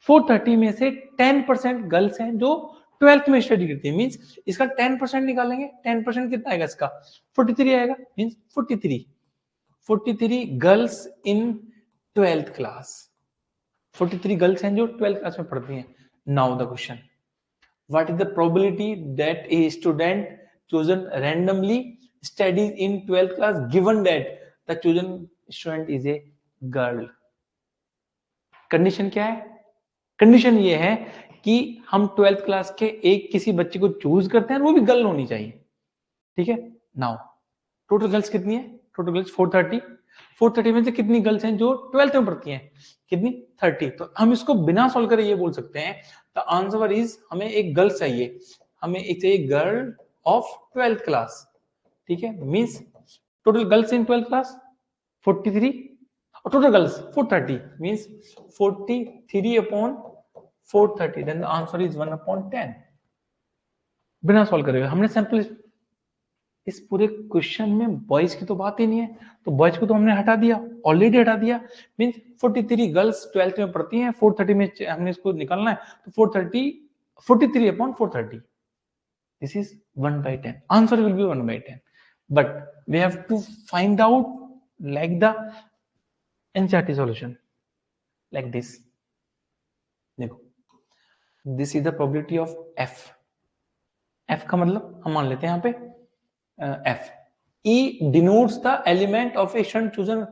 430 में से 10% गर्ल्स हैं जो 12th में स्टडी करती है. मींस इसका 10% निकालेंगे, 10% कितना आएगा इसका? 43 आएगा. Means 43 girls in 12th class. 43 girls हैं जो 12th क्लास में पढ़ती हैं. Now the question, what is the probability that a student chosen randomly studies in 12th class given that the chosen student is a girl. Condition क्या है? Condition ये है कि हम 12th क्लास के एक किसी बच्चे को चूज करते हैं, वो भी गर्ल होनी चाहिए. ठीक है, नाउ टोटल गर्ल्स कितनी है? टोटल गर्ल्स 430 में से कितनी गर्ल्स हैं जो 12th में पढ़ती हैं? कितनी? 30. तो हम इसको बिना सॉल्व करे ये बोल सकते हैं द आंसर इज, हमें एक गर्ल चाहिए, हमें एक चाहिए गर्ल ऑफ 12th क्लास. ठीक है, means total girls in 12th class 43 और total girls 430, means 43 upon 430, then the answer is 1 upon 10. बिना सॉल्व करे हमने सैंपल, इस पूरे क्वेश्चन में बॉयज की तो बात ही नहीं है, तो बॉयज को तो हमने हटा दिया, ऑलरेडी हटा दिया. मींस 43 गर्ल्स 12th में पढ़ती हैं, 430 में हमने इसको निकालना है, तो 43 upon 430. This is 1 by 10. Answer will be 1 by 10. But we have to find out like the NCERT solution. Like this. देखो, this is the probability of F. F का मतलब हम मान लेते हैं यहाँ पे F. E denotes the element of a student chosen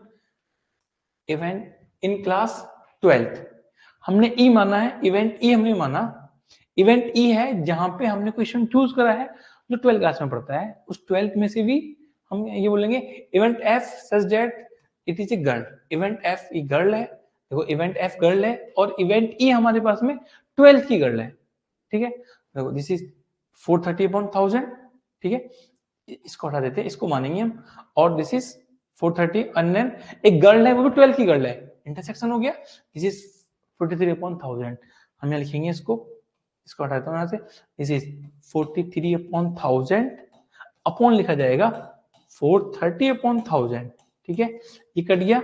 event in class 12th. हमने E माना है, event E हमने माना. इवेंट ई है जहां पे हमने क्वेश्चन चूज करा है जो 12th क्लास में पढ़ता है. उस 12th में से भी हम ये बोलेंगे event F such that it is a girl. Event F E girl है. देखो, इवेंट एफ गर्ल है और इवेंट ई हमारे पास में 12th की गर्ल है. ठीक है, देखो दिस इज 430 अपॉन 1000. ठीक है, इसको हटा देते हैं, इसको मानेंगे हम. और दिस इज 430 एंड देन एक गर्ल है, वो भी 12th की गर्ल है, इंटरसेक्शन हो गया. This is 43 upon 1000. हम यहाँ लिखेंगे इसको, इसको हटाता हूँ यहाँ से, दिस इज 43/1000 अपॉन लिखा जाएगा 430/1000, ठीक है, ये कट गया,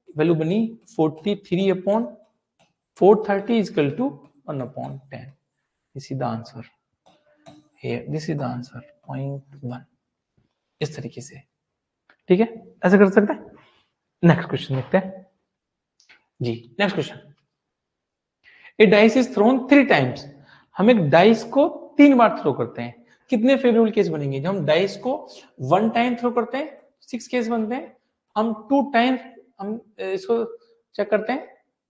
वैल्यू बनी 43/430 equal to 1/10। This is the answer here, this is the answer 0.1, इस तरीके से, ठीक है, ऐसे कर सकते हैं। नेक्स्ट क्वेश्चन देखते हैं जी। Next question, a dice is thrown 3 times, हम एक डाइस को 3 बार थ्रो करते हैं, कितने फेवरेबल केस बनेंगे? जब हम डाइस को 1 टाइम थ्रो करते हैं 6 केस बनते हैं, हम 2 टाइम्स हम इसको चेक करते हैं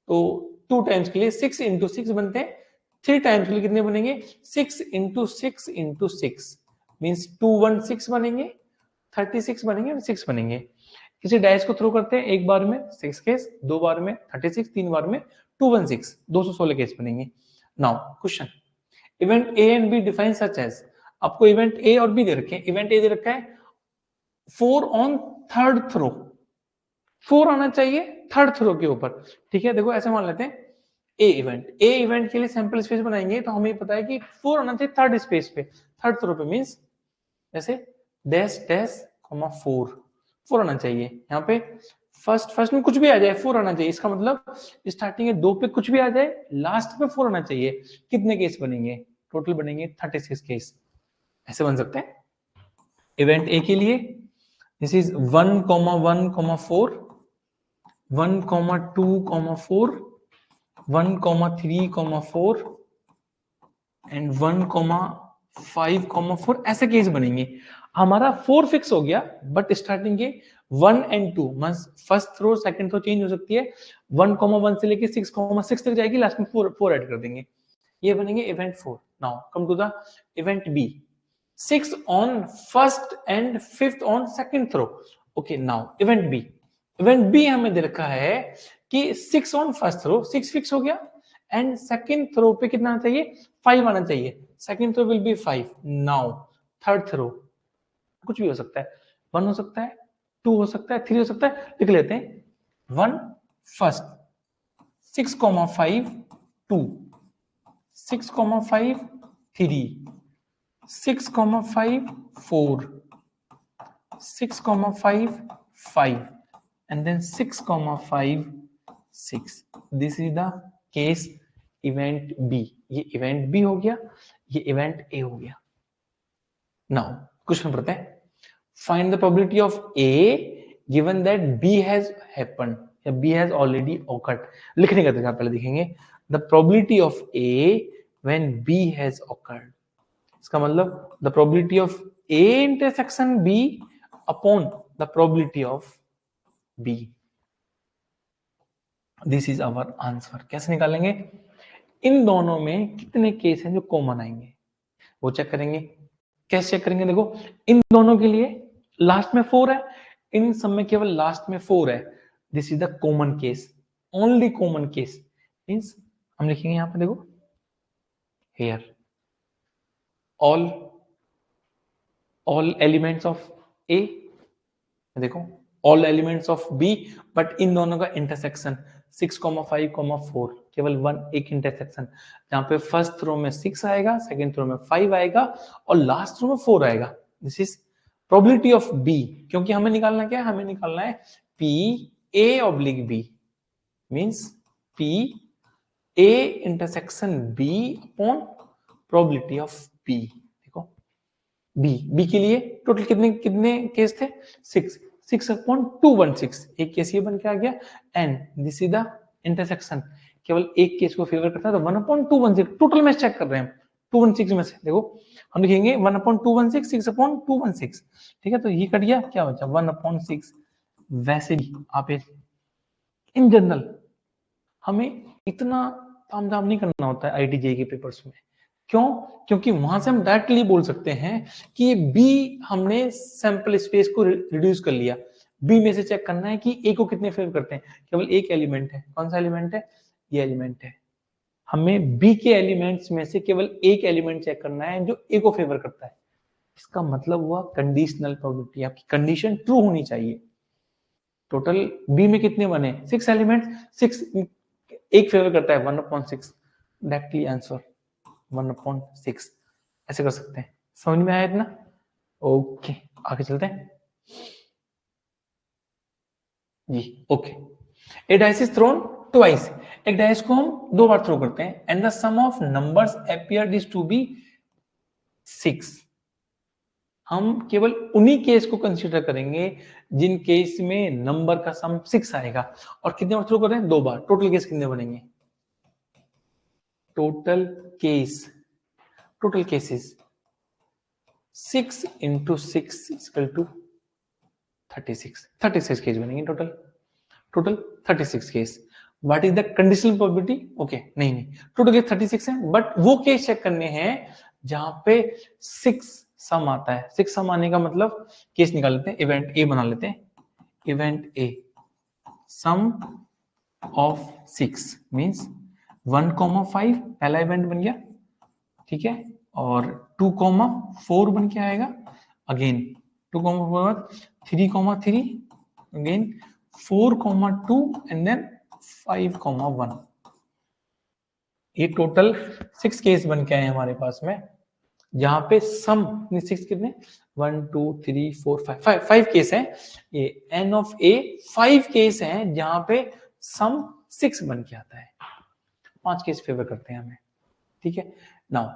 तो 2 टाइम्स के लिए 6 × 6 बनते हैं, 3 टाइम्स के लिए कितने बनेंगे? 6 × 6 × 6 मींस 216 बनेंगे, 36 बनेंगे, 6 बनेंगे। किसी डाइस को थ्रो करते हैं एक बार में 6 केस, 2 बार में 36, 3 बार में 216, 216 केस बनेंगे। Now question, event A and B define such as, आपको इवेंट ए और बी दे रखे हैं। इवेंट ए दे रखा है 4 ऑन थर्ड थ्रो, 4 आना चाहिए थर्ड थ्रो के ऊपर, ठीक है। देखो ऐसे मान लेते हैं ए इवेंट के लिए सैंपल स्पेस बनाएंगे तो हमें पता है कि 4 आना चाहिए थर्ड स्पेस पे, थर्ड थ्रो पे, मींस जैसे डैश डैश 4 आना चाहिए। यहाँ पे फर्स्ट में कुछ भी आ जाए 4 आना चाहिए, इसका मतलब स्टार्टिंग में 2 पे कुछ भी आ जाए, लास्ट पे 4 आना चाहिए। कितने केस बनेंगे? टोटल बनेंगे 36 केस, ऐसे बन सकते हैं। इवेंट ए के लिए दिस इज 1, 1, 4, 1, 2, 4, 1, 3, 4 एंड 1, 5, 4, ऐसे केस बनेंगे। हमारा 4 फिक्स हो गया, बट स्टार्टिंग के 1 and 2 first throw second throw change हो सकती है, 1, 1 से लेके 6, 6 तक जाएगी, लास्ट में 4 ऐड कर देंगे, ये बनेंगे event 4। Now come to the event B, 6 on first and 5th on second throw. Okay, now event B हमें दे रखा है कि 6 ऑन फर्स्ट थ्रो, 6 फिक्स हो गया, एंड सेकंड थ्रो पे कितना आना चाहिए? 5 आना चाहिए, second throw will be 5। Now third throw कुछ भी हो सकता है, 1 हो सकता है, 2 हो सकता है, 3 हो सकता है, लिख लेते हैं 1 first, 6, 5 2, 6, 5 3, 6, 5 4, 6, 5 5 and then 6, 5 6। This is the case event B. ये इवेंट बी हो गया, ये इवेंट ए हो गया। नाउ क्वेश्चन पढ़ते हैं, find the probability of A given that B has happened या बी हैज ऑलरेडी ऑकर्ड। लिखने का तरीका पहले देखेंगे, the probability of A when B has occurred, इसका मतलब the probability of A intersection B upon the probability of B. This is our answer. कैसे निकालेंगे? इन दोनों में कितने केस हैं जो कॉमन आएंगे वो चेक करेंगे। कैसे चेक करेंगे? देखो, इन दोनों के लिए लास्ट में 4 है, इन सब में केवल लास्ट में 4 है। This is the common case, only common case means हम लिखेंगे यहां पे, देखो here all elements of A, देखो all elements of B, but इन दोनों का इंटरसेक्शन 6, 5, 4, केवल एक इंटरसेक्शन, जहां पे फर्स्ट थ्रो में 6 आएगा, सेकंड थ्रो में 5 आएगा और लास्ट थ्रो में 4 आएगा। This is probability of B, क्योंकि हमें निकालना क्या है? हमें निकालना है P A oblique B, means P A intersection B upon probability of B. देखो बी के लिए टोटल कितने केस थे? 6 अपॉन 216, एक केस ये बन के आ गया, and this is the intersection, केवल एक केस को फेवर करता है, तो 1/216 टोटल में चेक कर रहे हैं 216 में से। देखो हम लिखेंगे 1/216, 6/216, ठीक है, तो ये कट गया, क्या बचा? 1/6। वैसे भी आप इन जनरल हमें इतना तामझाम नहीं करना होता है आईटीजे के पेपर्स में। क्यों? क्योंकि वहां से हम डायरेक्टली बोल सकते हैं कि ये बी हमने सैंपल स्पेस को रिड्यूस कर लिया, बी में से चेक करना है कि ए को कितने फेवर करते हैं, केवल एक एलिमेंट है। कौन सा एलिमेंट है? ये एलिमेंट है। हमें बी के एलिमेंट्स में से केवल एक एलिमेंट चेक करना है जो ए को फेवर करता है। इसका मतलब हुआ कंडीशनल प्रोबेबिलिटी, आपकी कंडीशन ट्रू होनी चाहिए। टोटल बी में कितने बने? 6 एलिमेंट, 6 एक फेवर करता है 1/6, डायरेक्टली आंसर 1/6 ऐसे कर सकते हैं। समझ में आया इतना? ओके, आगे चलते हैं जी। Okay, a dice is thrown twice, एक डाइस को हम 2 बार थ्रो करते हैं, and the sum of numbers appeared is to be 6। हम केवल उन्हीं केस को कंसीडर करेंगे जिन केस में नंबर का सम 6 आएगा। और कितने बार थ्रो कर रहे हैं? 2 बार। टोटल केस कितने बनेंगे? Total cases 6 into 6 is equal to 36 case बनेंगे total 36 case. What is the conditional probability? Okay, नहीं, टोटल केस 36 है, बट वो केस चेक करने हैं जहां पे 6 सम आता है। 6 सम आने का मतलब केस निकाल लेते हैं, इवेंट ए बना लेते हैं। Event A, sum of 6 means 1,5 पहला इवेंट बन गया, ठीक है, और 2,4 बन के आएगा, अगेन 2,4 बाद 3,3 अगेन 4,2 एंड देन 5,1। ये टोटल 6 केस बन के आए हमारे पास में, जहां पे सम 6 कितने 1 2 3 4 5 केस है। ये एन ऑफ ए 5 केस है जहां पे सम 6 बन के आता है। 5 केस फेवर करते हैं हमें, ठीक है। Now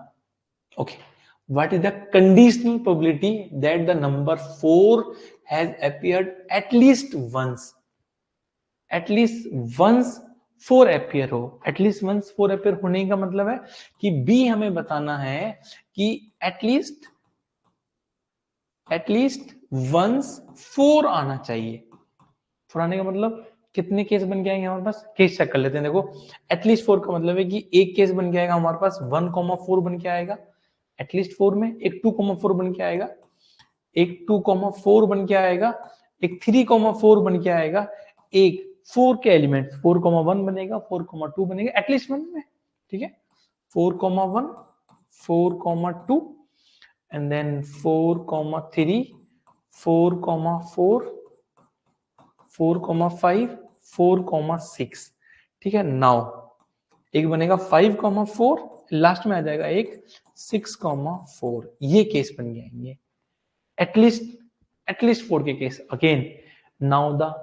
okay, what is the conditional probability that the number 4 has appeared at least once? at least once 4 appear हो, at least once 4 appear होने का मतलब है कि B हमें बताना है कि at least once 4 आना चाहिए। 4 आने का मतलब कितने केस बन के आएंगे हमारे पास? केस चेक कर लेते हैं। देखो, एटलीस्ट 4 का मतलब है कि एक केस बन के आएगा हमारे पास 1,4 बन के आएगा एटलीस्ट 4 में, एक 2,4 बन के आएगा, एक 2,4 बन के आएगा, एक 3,4 बन के आएगा, एक 4 के एलिमेंट 4,1 बनेगा, 4,2 बनेगा एटलीस्ट 1 में, ठीक है। 4,1 4,2 एंड देन 4,3 4,4 4,5 4,6, ठीक है। नाउ एक बनेगा 5,4, लास्ट में आ जाएगा एक 6,4। ये केस बन जाएंगे एटलीस्ट 4 के case. Again now the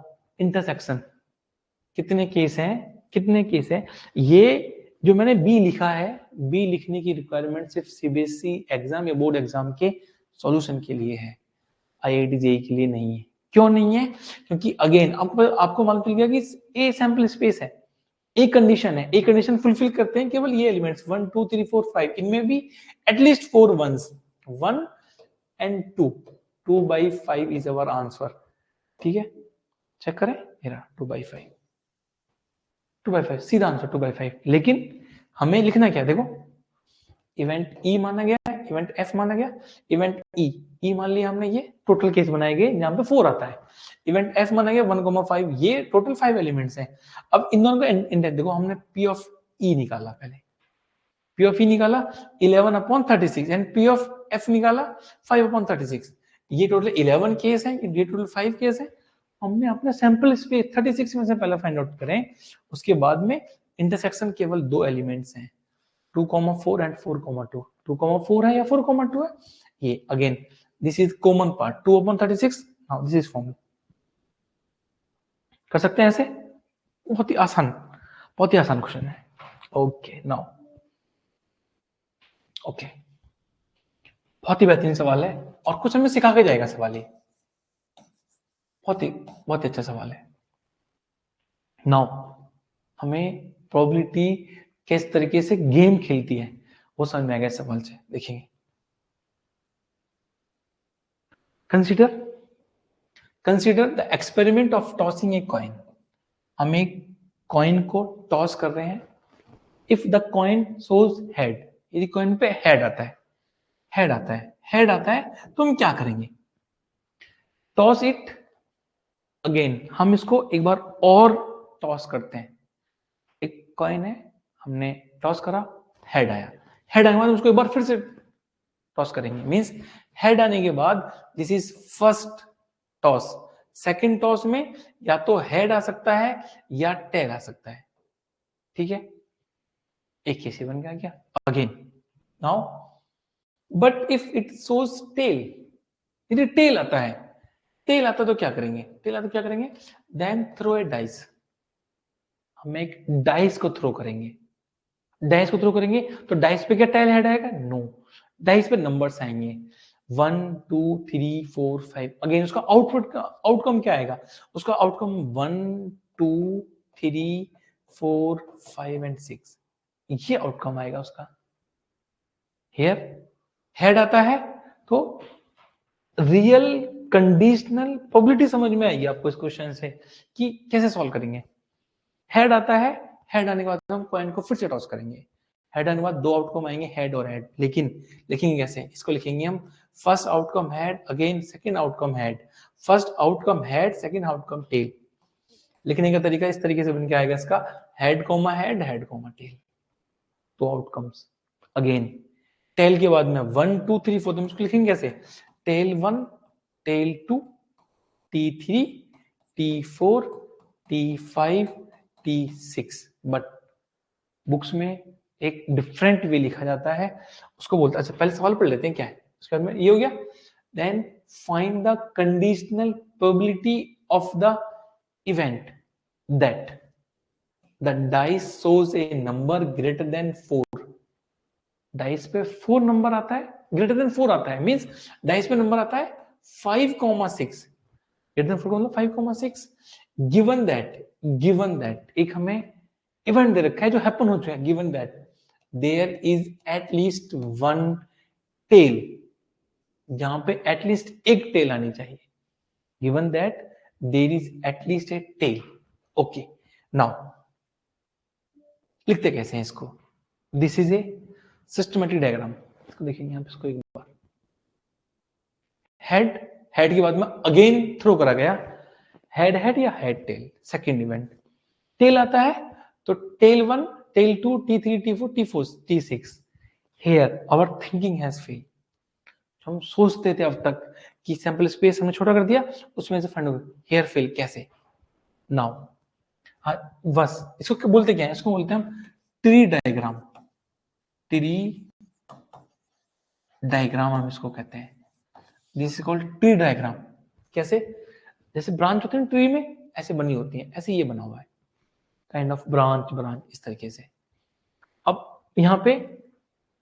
intersection, कितने केस हैं? ये जो मैंने बी लिखा है, बी लिखने की रिक्वायरमेंट सिर्फ सीबीएसई एग्जाम या बोर्ड एग्जाम के सॉल्यूशन के लिए है, आईआईटी जेईई के लिए नहीं है। क्यों नहीं है? क्योंकि अगेन आपको मालूम चल गया कि ए सैंपल स्पेस है, एक कंडीशन है, एक कंडीशन फुलफिल करते हैं केवल ये एलिमेंट्स 1 2 3 4 5, इनमें भी एटलीस्ट 4 वंस, 1 एंड 2, 2/5 इज अवर आंसर, ठीक है। चेक करें, मेरा 2/5 सीधा आंसर 2/5। लेकिन हमें लिखना क्या, देखो इवेंट ई माना गया, इवेंट एफ माना गया, इवेंट ई मान लिया हमने, ये टोटल केस बनाए गए जहां पे 4 आता है। इवेंट एफ माना गया 1,5, ये टोटल 5 एलिमेंट्स हैं। अब इन दोनों का इंडेक्स देखो, हमने पी ऑफ ई निकाला, पहले पी ऑफ ई निकाला 11/36 एंड पी ऑफ एफ निकाला 5/36। ये टोटल 11 केस है, ये टोटल 5 केस है। हमने अपना सैंपल स्पेस 36 में से पहले फाइंड आउट करें, उसके बाद में इंटरसेक्शन केवल 2 एलिमेंट्स हैं, 2,4 एंड 4,2। 2,4 है या 4,2 है, ये again this is common part 2/36। Now this is formula, कर सकते हैं ऐसे, बहुत ही आसान क्वेश्चन है। ओके नाउ ओके, बहुत ही बेहतरीन सवाल है और कुछ हमें सिखा के जाएगा सवाल, ये बहुत ही अच्छा सवाल है। नाउ हमें प्रोबेबिलिटी किस तरीके से गेम खेलती है वो समझ में आ गया सवाल से, देखेंगे। Consider the experiment of tossing a coin. हम एक कॉइन को टॉस कर रहे हैं, if the coin shows head, यदि कॉइन पे हेड आता है तो हम क्या करेंगे? टॉस इट अगेन, हम इसको एक बार और टॉस करते हैं। एक कॉइन है, हमने टॉस करा, हेड आने के बाद उसको एक बार फिर से टॉस करेंगे, मींस हेड आने के बाद this is first toss. Second toss में या तो हेड आ सकता है या टेल आ सकता है, ठीक है। एक केस बन गया क्या? Again now but if it shows tail, यदि टेल आता है, टेल आता तो क्या करेंगे, टेल आता तो क्या करेंगे, देन थ्रो ए डाइस, हम एक डाइस को थ्रो करेंगे, डाइस को थ्रो करेंगे तो डाइस पे क्या टेल हेड आएगा, नो, डाइस पे नंबर्स आएंगे 1 2 3 4 5, अगेन उसका आउटपुट का आउटकम क्या आएगा, उसका आउटकम 1 2 3 4 5 एंड 6, ये आउटकम आएगा उसका। हियर हेड आता है तो रियल कंडीशनल प्रोबेबिलिटी समझ में आएगी आपको इस क्वेश्चन से कि कैसे सॉल्व करेंगे। हेड आता है, हेड आने के बाद हम कॉइन को फिर से टॉस करेंगे, हेड आने के बाद दो आउटकम आएंगे हेड और हेड, लेकिन लिखेंगे कैसे, इसको लिखेंगे हम first outcome head, again second outcome head, first outcome head, second outcome tail. लिखने का तरीका इस तरीके से बन के आएगा इसका, head comma head, head comma tail, दो आउटकम्स। अगेन टेल के बाद में 1 2 3 4, तो इसको लिखेंगे कैसे, tell 1 tail 2 T3 T4 T5 T6, but books में एक डिफरेंट वे लिखा जाता है, उसको बोलते हैं, अच्छा पहले सवाल पढ़ लेते हैं क्या है, उसके बाद में ये हो गया, then find the conditional probability of the event that the dice shows a number greater than 4, dice पे 4 नंबर आता है, ग्रेटर देन 4 आता है, मींस डाइस पे नंबर आता है 5,6, ग्रेटर देन 4 का मतलब 5,6, गिवन दैट एक हमें इवेंट दे रखा है जो हैपन हो चुका है, given that there is at least one tail, जहां पे एटलीस्ट एक टेल आनी चाहिए, given that there is at least a tail. Okay, now लिखते कैसे हैं इसको, this is a systematic diagram, इसको देखेंगे यहां पे, इसको एक बार, हेड, हेड के बाद में अगेन थ्रो करा गया, हेड हेड या head tail, second event, tail आता है तो tail 1 tail 2 T3 T4 T4 T6, here our thinking has failed, हम सोचते थे अब तक कि सैंपल स्पेस हमने छोटा कर दिया, उसमें से फाइंड होगा, हियर फेल कैसे, नाउ हाँ बस इसको क्या बोलते, क्या है इसको बोलते हैं हम ट्री डायग्राम, ट्री डायग्राम हम इसको कहते हैं, this is called tree diagram. कैसे, जैसे ब्रांच होते हैं ट्री में ऐसे बनी होती है, ऐसे ये बना हुआ है, काइंड ऑफ ब्रांच ब्रांच इस तरीके से। अब यहां पे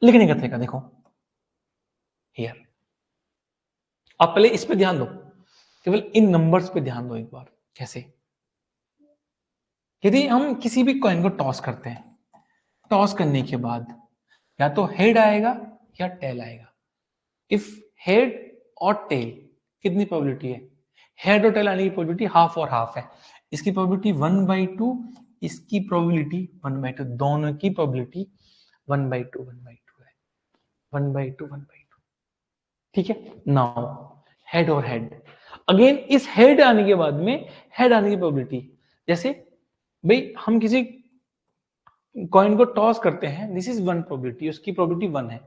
लिखने का तरीका देखो, हियर आप पहले इस पे ध्यान दो, केवल इन नंबर्स पे ध्यान दो एक बार, कैसे, यदि हम किसी भी कॉइन को टॉस करते हैं, टॉस करने के बाद या तो हेड आएगा या टेल आएगा, इफ हेड और टेल कितनी प्रोबेबिलिटी है, हेड और टेल आने की प्रोबेबिलिटी हाफ और हाफ है, इसकी प्रोबेबिलिटी 1/2, इसकी प्रोबेबिलिटी 1/2, दोनों की प्रोबेबिलिटी 1/2 है, 1/2, ठीक है। नाउ हेड और हेड, अगेन इस हेड आने के बाद में हेड आने की प्रोबेबिलिटी, जैसे भाई हम किसी कॉइन को टॉस करते हैं, दिस इज 1 प्रोबेबिलिटी, उसकी प्रोबेबिलिटी 1 है,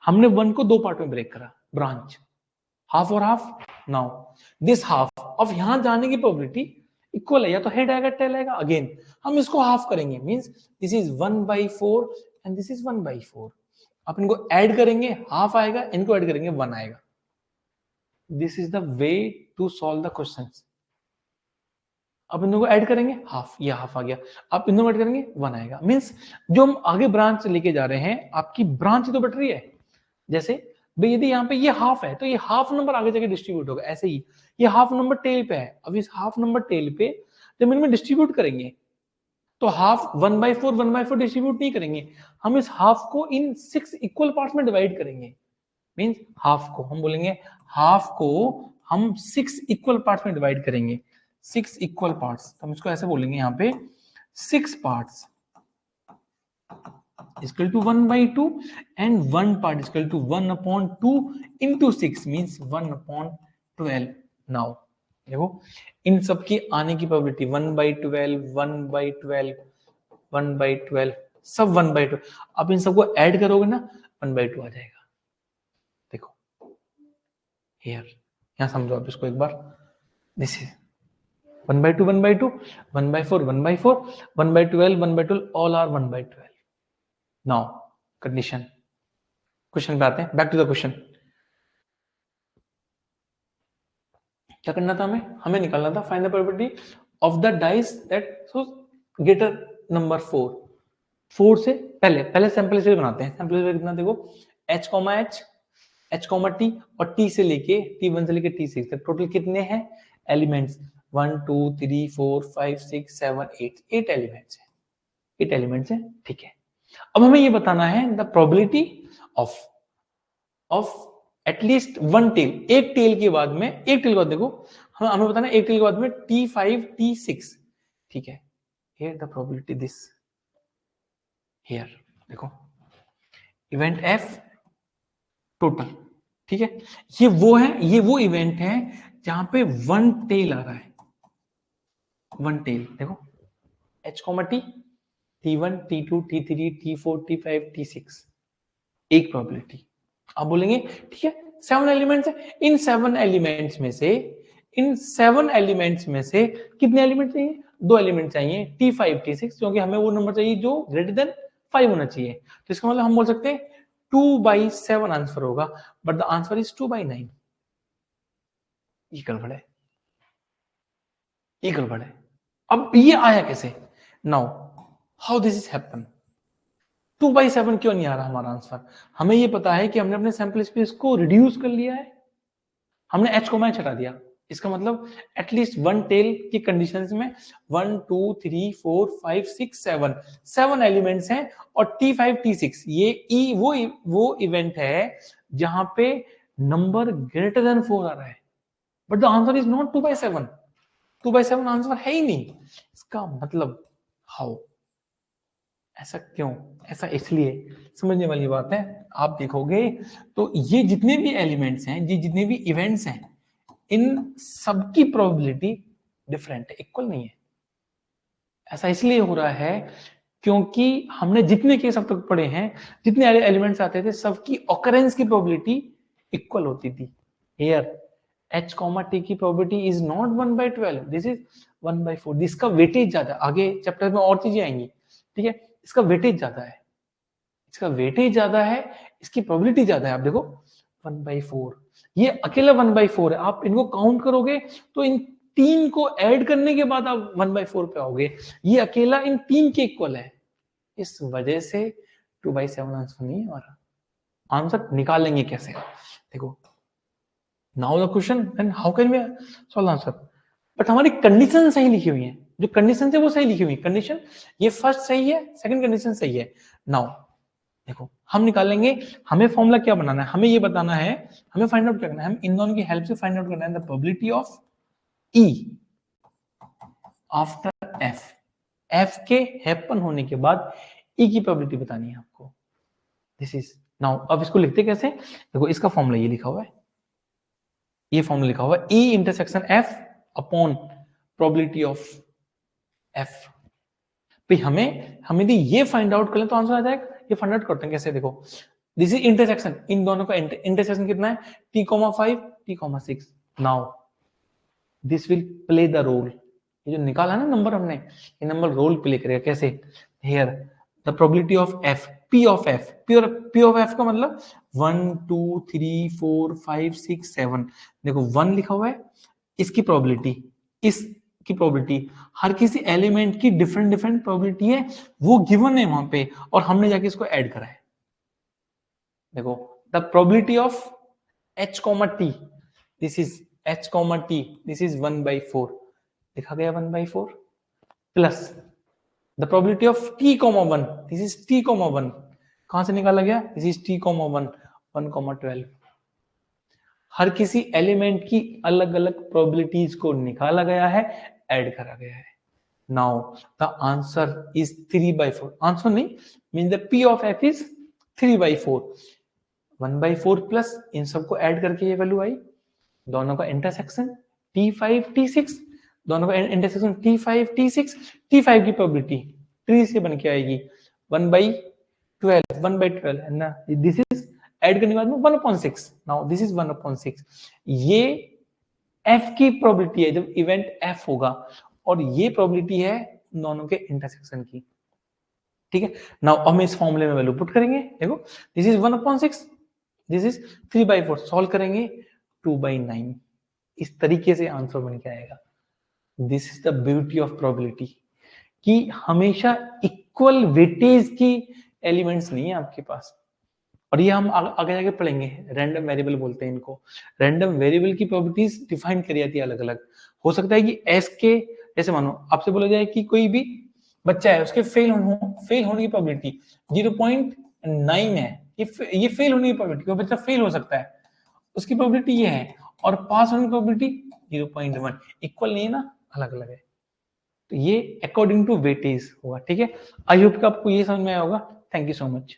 हमने 1 को दो पार्ट में ब्रेक करा, ब्रांच हाफ और half, now this half of यहां जाने की प्रोबेबिलिटी इक्वल है, या तो हेड आएगा टेल आएगा, अगेन हम इसको हाफ करेंगे, means this is 1/4 and this is 1/4, आप इनको ऐड करेंगे हाफ आएगा, इनको ऐड करेंगे 1 आएगा, this is the way to solve the questions. अब इन दोनों को ऐड करेंगे हाफ, ये हाफ आ गया, आप इन दोनों ऐड करेंगे 1 आएगा, मींस जो हम आगे ब्रांच लेके जा रहे हैं आपकी ब्रांच तो बढ़ रही है, जैसे भाई यदि यहाँ पे ये हाफ है तो ये हाफ नंबर आगे जाके डिस्ट्रीब्यूट होगा, ऐसे ही ये हाफ नंबर टेल पे है, अब इस हाफ नंबर टेल पे जब इनमें डिस्ट्रीब्यूट करेंगे तो हाफ 1/4 डिस्ट्रीब्यूट नहीं करेंगे, हम इस हाफ को इन 6 इक्वल पार्ट्स में डिवाइड करेंगे, मींस हाफ को हम बोलेंगे, हाफ को हम 6 इक्वल पार्ट्स में डिवाइड करेंगे, 6 इक्वल पार्ट्स, तो हम इसको ऐसे बोलेंगे यहाँ पे 6 parts is equal to 1/2 and 1 part is equal to 1/2 into 6 means 1/12। now देखो इन सब की आने की प्रोबेबिलिटी 1/12 1/12 1/12 सब 1/2, अब इन सबको ऐड करोगे ना 1/2 आ जाएगा, देखो हियर, यहां समझो आप इसको एक बार, this is 1/2 1/2 1/4 1/4 1/12 1/12 all are 1/12। Now condition, question पे आते हैं, बैक टू द क्वेश्चन। क्या करना था हमें निकालना था find the probability of the dice that so greater number 4 से पहले सैंपल स्पेस बनाते हैं। सैंपल स्पेस कितना देखो, h टी और टी से लेके t1 से लेके t6 तक टोटल कितने हैं एलिमेंट्स, 1 2 3 4 5 6 7 8 एलिमेंट्स हैं। ठीक है, अब हमें ये बताना है the probability of at least one tail, एक टेल के बाद देखो हमें बताना है एक टेल के बाद में t5 t6। ठीक है, here the probability this here देखो इवेंट f टोटल। ठीक है, ये वो इवेंट है जहां पे वन टेल आ रहा है, वन टेल देखो h t t1 t2 t3 t4 t5 t6 एक प्रोबेबिलिटी। आप बोलेंगे ठीक है 7 एलिमेंट्स है, इन 7 एलिमेंट्स में से कितने एलिमेंट चाहिए, 2 एलिमेंट चाहिए t5 t6, क्योंकि हमें वो नंबर चाहिए जो ग्रेटर देन 5 होना चाहिए। तो इसका मतलब हम बोल सकते हैं 2/7 आंसर होगा, बट द आंसर इज 2/9। ये गड़बड़ है। अब ये आया कैसे, now how this is happen, 2/7 क्यों नहीं आ रहा हमारा आंसर। हमें ये पता है कि हमने अपने सैंपल स्पेस को रिड्यूस कर लिया है, हमने h को हटा दिया। इसका मतलब एटलीस्ट वन टेल की कंडीशंस में 1 2 3 4 5 6 7 एलिमेंट्स हैं और t5 t6 ये वो इवेंट है जहां पे नंबर ग्रेटर देन 4 आ रहा है, but the answer is not 2/7। 2/7 answer है ही नहीं। इसका मतलब हाउ, ऐसा क्यों, ऐसा इसलिए, समझने वाली बात है। आप देखोगे तो ये जितने भी एलिमेंट्स हैं, ये जितने भी इवेंट्स हैं, इन सबकी प्रोबेबिलिटी डिफरेंट है, इक्वल नहीं है। ऐसा इसलिए हो रहा है क्योंकि हमने जितने केस अब तक पढ़े हैं, जितने एलिमेंट्स आते थे, सबकी ऑकरेंस की प्रोबेबिलिटी इक्वल होती थी। हियर h t की probability is not 1/12, this is 1/4। इसका वेटेज ज्यादा, आगे चैप्टर में और चीजें आएंगी। ठीक है, इसका वेटेज ज्यादा है, इसकी प्रोबेबिलिटी ज्यादा है। आप देखो 1/4, ये अकेला 1/4 है। आप इनको काउंट करोगे तो इन 3 को ऐड करने के बाद आप 1/4 पे आओगे, ये अकेला इन 3 के इक्वल है। इस वजह से 2/7 आंसर नहीं है हमारा। आंसर निकालेंगे कैसे, देखो now the question and how can we solve answer. But हमारी कंडीशन सही लिखी हुई है, जो कंडीशन है वो सही लिखी हुई। कंडीशन ये फर्स्ट सही है, सेकंड कंडीशन सही है। नाउ देखो हम निकालेंगे, हमें फॉर्मूला क्या बनाना है, हमें ये बताना है, हमें फाइंड आउट क्या करना है, हम इन दोनों की हेल्प से फाइंड आउट करना है the probability of E after F. F के हैपन होने के बाद ई की प्रोबेबिलिटी बतानी है आपको। दिस इज नाउ, अब इसको लिखते कैसे, देखो इसका फॉर्मूला ये लिखा हुआ है, ये फॉर्मूला लिखा हुआ है E intersection F upon probability of F. भाई हमें यदि ये फाइंड आउट कर ले तो आंसर आ जाएगा। ये फाइंड आउट करते हैं कैसे, देखो दिस इज इंटरसेक्शन, इन दोनों का इंटरसेक्शन कितना है t5 t6। Now this will play the role, ये जो निकाला ना नंबर हमने, ये नंबर रोल प्ले करेगा कैसे, here the probability of F, p of f का मतलब 1 2 3 4 5 6 7। देखो 1 लिखा हुआ है, इसकी प्रोबेबिलिटी हर किसी एलिमेंट की डिफरेंट प्रोबेबिलिटी है, वो गिवन है वहां पे, और हमने जाके इसको ऐड करा है। देखो the probability of h t, this is h t, this is 1/4, लिखा गया 1/4, plus the probability of t,1, this is t,1, कहां से निकाला गया, दिस इज t,1 1,12। हर किसी एलिमेंट की अलग अलग प्रोबेबिलिटीज को निकाला गया है, ऐड करा गया है। Now the answer is 3/4, answer नहीं mean the p of f is 3/4, 1/4 plus इन सबको ऐड करके ये वैल्यू आई, दोनों का इंटरसेक्शन t5 t6, दोनों का इंटरसेक्शन t5 t6, t5 की प्रोबेबिलिटी 3 से बन के आएगी 1/12 है ना, दिस इज ऐड करने के बाद में 1/6। नाउ दिस इज 1/6, ये f की प्रोबेबिलिटी है जब इवेंट f होगा, और ये प्रोबेबिलिटी है दोनों के इंटरसेक्शन की। ठीक है, नाउ हम इस फॉर्मूले में वैल्यू पुट करेंगे, देखो this is 1/6, this is 3/4, solve करेंगे 2/9, इस तरीके से आंसर बन के आएगा। This is the beauty of probability कि हमेशा इक्वल वेटेज की एलिमेंट्स नहीं है आपके पास। और ये हम आगे जाके पढ़ेंगे, रैंडम वेरिएबल बोलते हैं इनको। रैंडम वेरिएबल की प्रोबेबिलिटीज डिफाइन करी जाती है अलग अलग। हो सकता है कि एस के, जैसे मानो आपसे बोला जाए कि कोई भी बच्चा है, उसके फेल होने की प्रोबेबिलिटी 0.9 है, ये फेल होने की प्रोबेबिलिटी, कोई बच्चा फेल हो सकता है, उसकी प्रोबेबिलिटी ये है, और पास होने की प्रोबेबिलिटी 0.1, इक्वल नहीं है ना, अलग अलग है। तो ये अकॉर्डिंग टू वेटेज होगा, ठीक है। आई होप कि आपको ये समझ में आया होगा। Thank you so much.